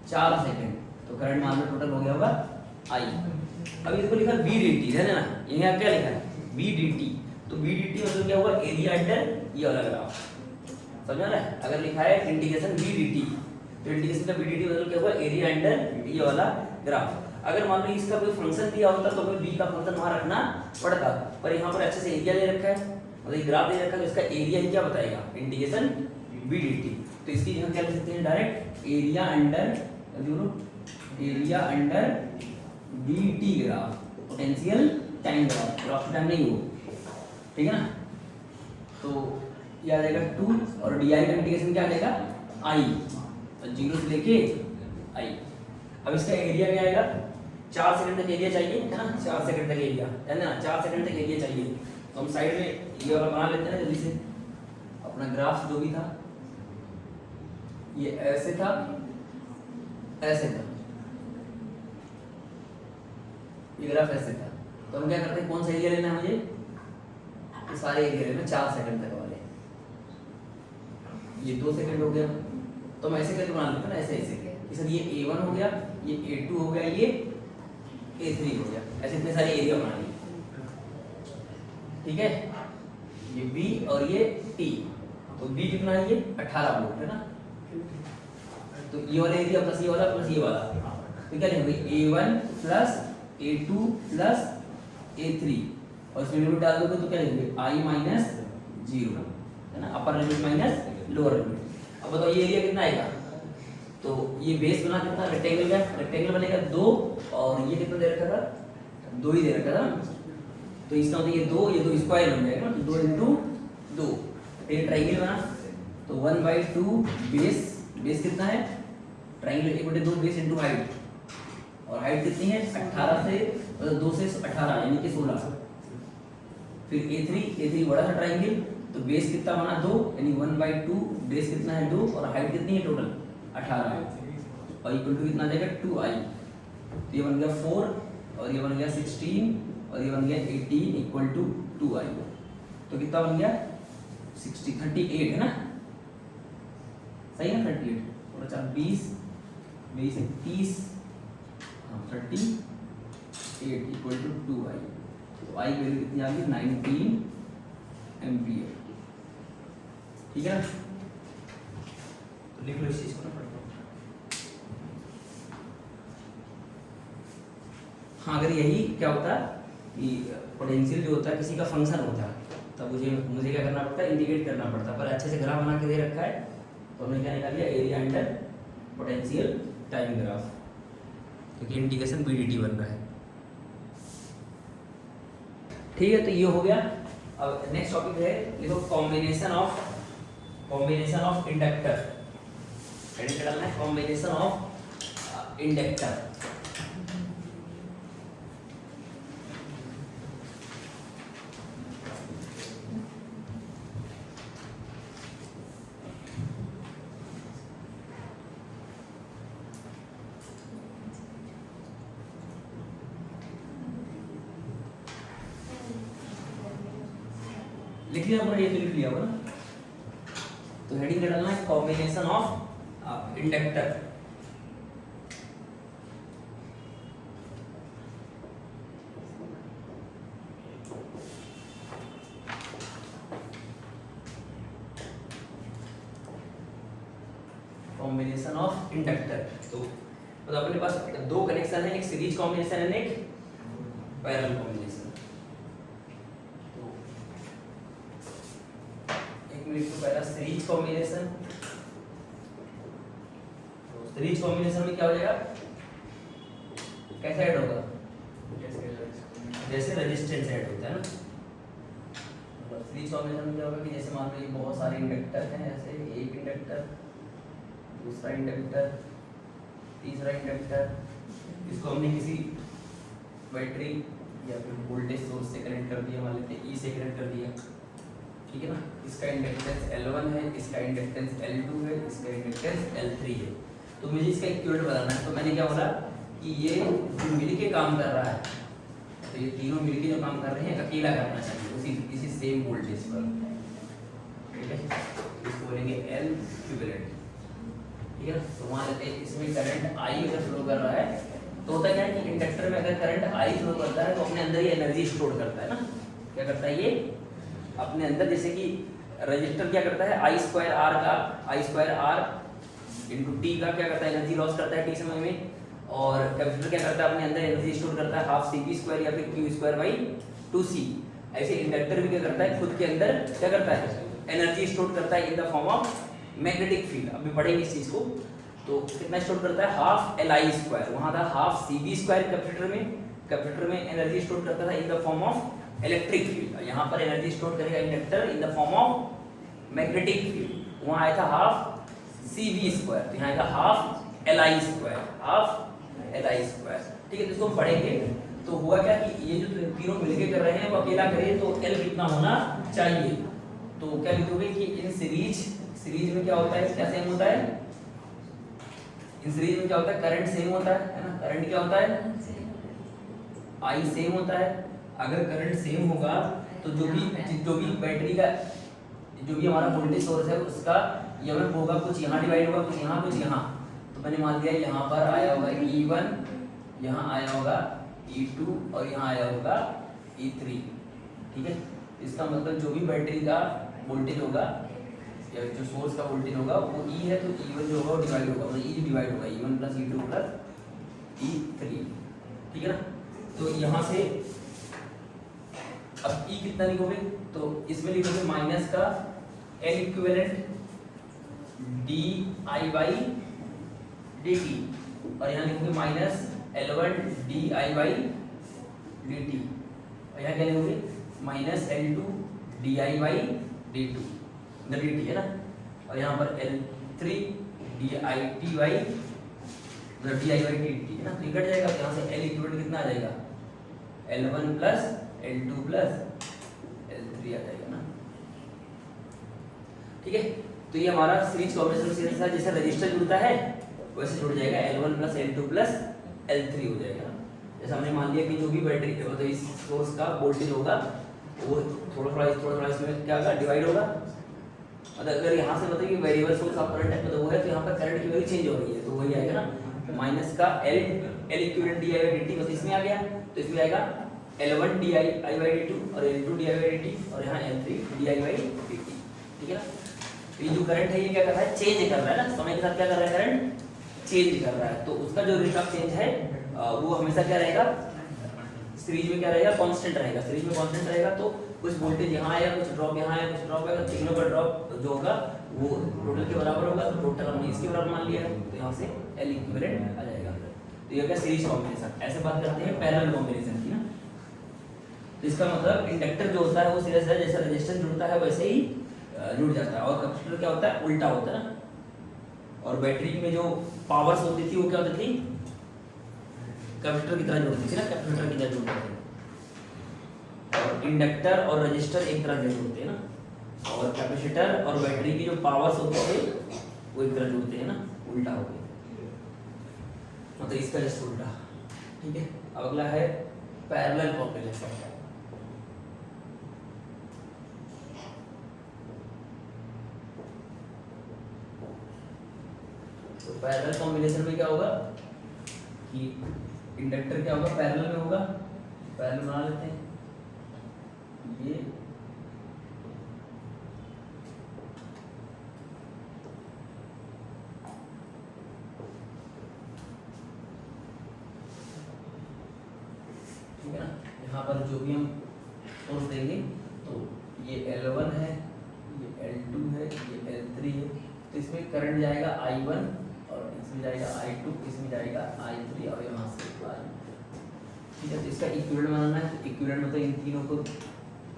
4 सेकंड, तो करंट मान लो टोटल हो गया होगा I। अब इसको लिखा v dt है ना, यहाँ क्या लिखा है, v dt, तो v dt मतलब क्या होगा, एरिया अंडर ये वाला ग्राफ, समझ रहा है। अगर लिखा है इंटीग्रेशन v dt, तो इंटीग्रेशन का v dt मतलब क्या होगा, एरिया अंडर ये वाला ग्राफ। अगर मान लो इसका कोई फंक्शन दिया होता तो हमें v का फंक्शन वहां रखना पड़ता, पर यहाँ पर अच्छे से एरिया दे रखा है, मतलब ग्राफ दे रखा है, तो इसका एरिया ही क्या बताएगा, इंटीग्रेशन v dt। तो इसकी जगह क्या लिख सकते हैं, direct area under dt graph, potential time graph, graph time नहीं हो, ठीक है ना। तो ये आ जाएगा 2 और di का इंटीग्रेशन क्या आ जाएगा, I, तो 0 से लेके I। अब इसका एरिया क्या आएगा, 4 सेकंड तक एरिया चाहिए, है ना, 4 सेकंड तक एरिया, है ना, 4 सेकंड तक एरिया चाहिए। तो हम साइड में ये वाला बना लेते हैं जल्दी से, अपना ग्राफ जो भी था, ये ऐसे था, ऐसे था, ये ग्राफ ऐसे था। तो हम क्या करते हैं, कौन सा एरिया लेना है मुझे, ये सारे एरिया लेना 4 सेकंड तक वाले। ये 2 सेकंड हो गया, तो हम ऐसे करके बना लेते हैं ना, ऐसे कि सर ये A1 हो गया, ये A2 हो गया, ये A3 हो गया, ऐसे इतने सारे एरिया बना लिए, ठीक है। ये B और ये T, तो B कितना है, ये 18 वोल्ट है ना। तो ये वाला एरिया प्लस ये वाला प्लस ये वाला, तो क्या लिखेंगे, A1 plus A2 plus A3, और इसमें लिमिट डाल दोगे तो क्या लिखेंगे, I माइनस 0, है ना, upper limit minus lower limit. अब बताओ ये एरिया कितना आएगा, तो ये बेस बना कितना, रेक्टेंगल का, रेक्टेंगल बनेगा 2, और ये कितना दे रखा था, 2 ही दे रखा था, तो इसका मतलब ये 2 स्क्वायर बन जाएगा, तो 2 इंटू 2, ये ट्राइंगल बना। तो 1/2 बेस कितना है, ट्राइंगल 1/2 बेस इंटू हाइट, और हाइट कितनी है, 18 से मतलब 2 से 18 यानी कि 16। फिर A3 बड़ा सा ट्राइंगल, तो बेस कितना बना, 2, यानी 1/2 बेस कितना है, 2, और हाइट कितनी है टोटल 18, और इक्वल टू कितना आ जाएगा, 2I। तो ये बन गया 4, और ये बन गया 16, और ये बन गया 18 इक्वल टू 2I। तो कितना बन गया, 38 है ना, सही है, 38 और 4 20 30, हाँ 38 इक्वल टू 2I। तो I की वैल्यू कितनी आ गई, 19 एम्पियर, ठीक है ना। तो लिख लो इस चीज को, हाँ। अगर यही क्या होता है कि पोटेंशियल जो होता है किसी का फंक्शन होता है, तब मुझे क्या करना पड़ता है, इंटीग्रेट करना पड़ता है, पर अच्छे से ग्राफ बना के दे रखा है, तो हमने क्या निकाल लिया, area under potential time graph, क्योंकि इंटीग्रेशन v dt बन रहा है, ठीक है। तो ये हो गया। अब नेक्स्ट टॉपिक है, देखो कॉम्बिनेशन ऑफ इंडक्टर, डालना है कॉम्बिनेशन ऑफ इंडक्टर। लिख लिया पूरा, ये तो लिख लिया होगा ना। तो हेडिंग क्या डालना है, combination of inductor, combination of inductor. तो मतलब अपने पास दो कनेक्शन है, एक सीरीज कॉम्बिनेशन है, एक पैरेलल कॉम्बिनेशन। तो एक मिनट, तो पहला सीरीज कॉम्बिनेशन। तो सीरीज कॉम्बिनेशन में क्या हो जाएगा, कैसे ऐड होगा, जैसे रेजिस्टेंस ऐड होता है ना। मतलब सीरीज कॉम्बिनेशन में क्या होगा कि जैसे मान लो ये बहुत सारे इंडक्टर हैं, ऐसे एक इंडक्टर, दूसरा इंडक्टर, तीसरा इंडक्टर, इसको हमने किसी बैटरी या फिर वोल्टेज सोर्स से कनेक्ट कर दिया, मान लेते हैं ई से कनेक्ट कर दिया, ठीक है ना। इसका इंडक्टेंस L1 है, इसका इंडक्टेंस L2 है, इसका इंडक्टेंस L3 है। तो मुझे इसका इक्विवेलेंट बनाना है। तो मैंने क्या बोला कि ये जो मिल के काम कर रहा है, तो ये तीनों मिलके जो काम कर रहे हैं अकेला करना चाहिए इसी सेम वोल्टेज पर, ठीक है। इसको बोलेंगे L इक्विवेलेंट, ठीक है। तो मान लेते हैं इसमें करंट I अगर फ्लो कर रहा है, तो होता क्या है कि इंडक्टर में अगर करंट I फ्लो करता है तो अपने अंदर ये एनर्जी स्टोर करता है ना। क्या करता है ये अपने अंदर, जैसे कि रजिस्टर क्या करता है I स्क्वायर R का, I square R into T का क्या करता है, एनर्जी लॉस करता है टी समय में। और कैपेसिटर क्या करता है, अपने अंदर एनर्जी स्टोर करता है हाफ CP स्क्वायर या फिर Q स्क्वायर बाई 2C। ऐसे इंडक्टर भी क्या करता है, खुद के अंदर क्या करता है, एनर्जी स्टोर करता है in the form of magnetic field. अभी पढ़ेंगे इस चीज को। तो कितना स्टोर करता है, हाफ Li स्क्वायर, वहां था हाफ CB स्क्वायर कैपेसिटर में एनर्जी स्टोर करता था in the form of electric field. यहाँ पर एनर्जी स्टोर करेगा inductor in the form of magnetic field. वहां आया था हाफ CB स्क्वायर, तो यहाँ आएगा half Li square, half Li square, ठीक है। तो इसको हम पढ़ेंगे। तो हुआ क्या कि ये जो तीनों मिलके कर रहे हैं वो अकेला करे तो L कितना होना चाहिए। तो क्या लिखोगे कि इन सीरीज में क्या होता है, क्या सेम होता है, इन सीरीज में क्या होता है, करंट सेम होता है ना। करंट क्या होता है, I सेम होता है। अगर करंट सेम होगा तो जो भी बैटरी का जो भी हमारा वोल्टेज सोर्स है उसका EMF होगा, कुछ यहाँ डिवाइड होगा, कुछ यहाँ, कुछ यहाँ। तो मैंने मान लिया यहाँ पर आया होगा E1, यहाँ आया होगा E2 और यहाँ आया होगा E3, ठीक है। इसका मतलब जो भी बैटरी का वोल्टेज होगा या जो सोर्स का वोल्टेज होगा वो E है, तो E1 जो होगा वो डिवाइड होगा, मतलब E डिवाइड होगा E1 plus E2 plus E3, ठीक है ना। तो यहाँ से अब E कितना लिखोगे, तो इसमें लिखोगे माइनस का L equivalent DI by dt, और यहाँ लिखोगे minus L1 DI by dt, और यहाँ क्या लिखोगे minus L2 DI by dt, dt है ना। और यहाँ पर L3 DIT by DI by dt है ना। तो कट जाएगा, यहाँ से L इक्विवेलेंट कितना आ जाएगा, L1 plus L2 plus L3 आ जाएगा ना, ठीक है। तो ये हमारा सीरीज कॉम्बिनेशन सीरीज था, जैसे रजिस्टर जुड़ता है वैसे जुड़ जाएगा L1 plus L2 plus L3 हो जाएगा। जैसे हमने मान लिया कि जो भी बैटरी मतलब इस सोर्स का वोल्टेज होगा वो थोड़ा थोड़ा इसमें क्या होगा, डिवाइड होगा। मतलब अगर यहाँ से मतलब कि वेरिएबल सोर्स ऑफ करंट है मतलब वो है, तो यहाँ पर करंट की वैल्यू चेंज हो रही है, तो वही आएगा ना माइनस का L equivalent DI by dt, मतलब इसमें आ गया। तो इसमें आएगा L1 DI बाई dt और L2 DI बाई dt और यहाँ L3 DI बाई dt, ठीक है ना। तो ये जो करंट है ये क्या कर रहा है, चेंज कर रहा है ना, समय के साथ क्या कर रहा है, करंट चेंज कर रहा है। तो उसका जो रेट ऑफ चेंज है वो हमेशा क्या रहेगा, सीरीज में क्या रहेगा, कांस्टेंट रहेगा। सीरीज में कांस्टेंट रहेगा तो कुछ वोल्टेज यहाँ आया, कुछ ड्रॉप यहाँ आया, कुछ ड्रॉप आएगा, तीनों का ड्रॉप जो होगा वो टोटल के बराबर होगा। तो टोटल हमने इसके बराबर मान लिया है, तो यहाँ से L इक्विवेलेंट आ जाएगा। तो ये क्या सीरीज कॉम्बिनेशन। ऐसे बात करते हैं पैरेलल कॉम्बिनेशन की ना। तो इसका मतलब इंडक्टर जो होता है वो सीधे सीधे जैसे रेजिस्टेंस जुड़ता है वैसे ही जुड़ जाता है, और कैपेसिटर क्या होता है, उल्टा होता है ना। और बैटरी में जो पावर्स होती थी वो क्या होती थी, कैपेसिटर की तरह जुड़ती थी ना, कैपेसिटर की तरह जुड़ते थे। और इंडक्टर और रजिस्टर एक तरह से जुड़ते हैं ना, और कैपेसिटर और बैटरी की जो पावर्स होते थे वो एक तरह जुड़ते हैं ना, उल्टा हो गया मतलब इसका जस्ट उल्टा, ठीक है। अब अगला है पैरेलल कॉम्बिनेशन। तो पैरेलल कॉम्बिनेशन में क्या होगा कि इंडक्टर क्या होगा, पैरेलल में होगा, पैरेलल बना लेते हैं ये, ठीक है ना। यहाँ पर जो भी हम सोर्स देंगे तो ये L1 है, ये L2 है, ये L3 है, तो इसमें करंट जाएगा I1 और इसमें जाएगा I2, इसमें जाएगा I3 और यहाँ से I, ठीक है। तो इसका इक्विवेलेंट बनाना है, तो इक्विवेलेंट मतलब इन तीनों को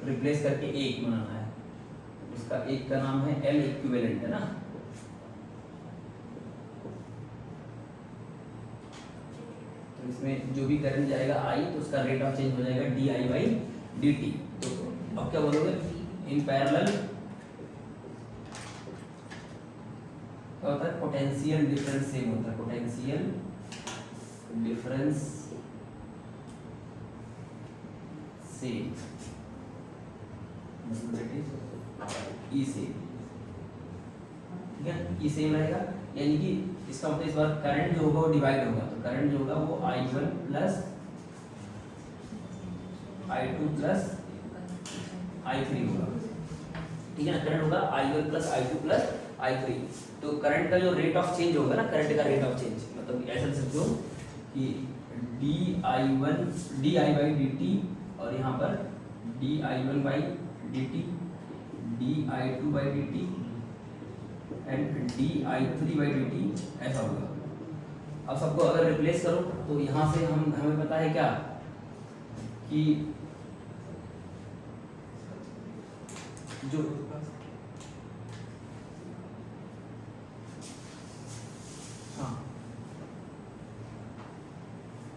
रिप्लेस करके एक बनाना है, उसका एक का नाम है L इक्विवेलेंट, है ना। तो इसमें जो भी करंट जाएगा I, तो उसका रेट ऑफ चेंज हो जाएगा di/dt। तो अब क्या बोलोगे, इन पैरेलल क्या होता है, पोटेंशियल डिफरेंस सेम होता है, पोटेंशियल डिफरेंस सेम, ई सेम, ठीक है, ई सेम रहेगा। यानी कि इसका मतलब इस बार करंट जो होगा वो डिवाइड होगा, तो करंट जो होगा वो I1 plus I2 plus I3 होगा, ठीक है ना। करंट होगा I1 plus I2 plus I3। तो करंट का जो रेट ऑफ चेंज होगा ना, करंट का रेट ऑफ चेंज मतलब ऐसा समझो कि di/dt और यहाँ पर di1/dt, di2/dt एंड di3/dt ऐसा होगा। अब सबको अगर रिप्लेस करो तो यहाँ से हमें पता है क्या कि जो हाँ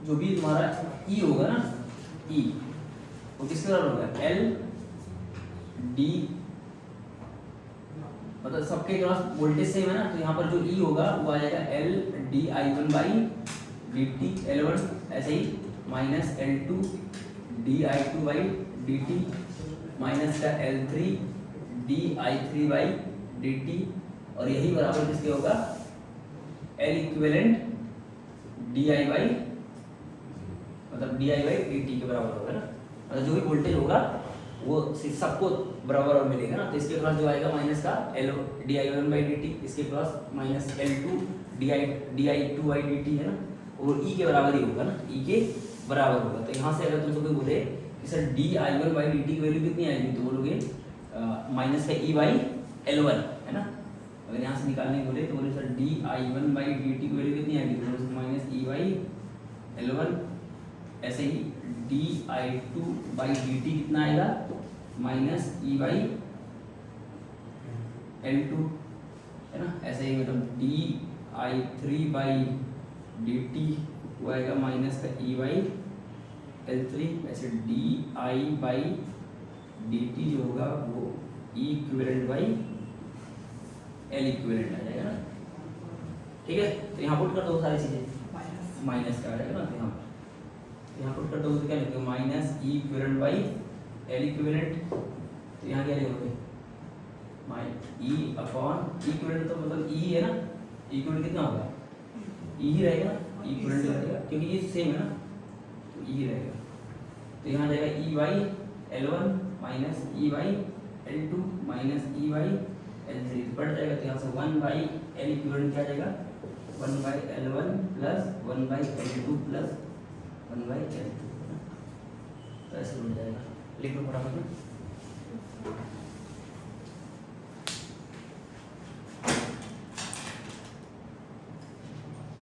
जो भी तुम्हारा E होगा ना, E वो किसके बराबर होगा, L D, मतलब सबके क्रॉस वोल्टेज सेम है ना, तो यहाँ पर जो E होगा वो आ जाएगा L di1/dt L1, ऐसे ही माइनस L2 di2/dt माइनस का L3 di3/dt, और यही बराबर किसके होगा, L इक्विवेलेंट मतलब di/dt के बराबर होगा ना। मतलब जो भी वोल्टेज होगा वो सबको बराबर मिलेगा ना, तो इसके क्रॉस जो आएगा माइनस का L di1/dt, इसके क्रॉस माइनस L2 di2/dt है ना, और E के बराबर ही होगा ना, E के बराबर होगा। तो यहाँ से अगर तुमसे कोई बोले कि सर di1/dt की वैल्यू कितनी आएगी, तो बोलोगे माइनस का E/L1, है ना। अगर यहाँ से निकालने बोले तो बोले सर di1/dt की वैल्यू कितनी आएगी, तो बोले माइनस E/L1, ऐसे ही di2/dt कितना आएगा, माइनस E/L2, है ना। ऐसे ही मतलब di3/dt वो आएगा माइनस का E/L3, ऐसे di/dt जो होगा वो E equivalent by L equivalent आ जाएगा ना, ठीक है। तो यहाँ पुट कर दो सारी चीजें, माइनस का आ जाएगा ना, तो यहाँ पुट कर दो तो क्या लिखोगे, minus E equivalent by L equivalent, तो यहाँ क्या लिखोगे, E अपॉन इक्विवेलेंट, तो मतलब E है ना, इक्विवेलेंट कितना होगा, E ही रहेगा ना, इक्विवेलेंट रहेगा क्योंकि ये सेम है ना, तो E रहेगा। तो यहाँ जाएगा E/L1 minus E/L2 minus E/L3, तो पड़ जाएगा, तो यहाँ से 1/L इक्विवेलेंट क्या जाएगा, 1/L1 plus 1/L2 plus 1/L2, तो ऐसे बन जाएगा। लिख लो फटाफट में।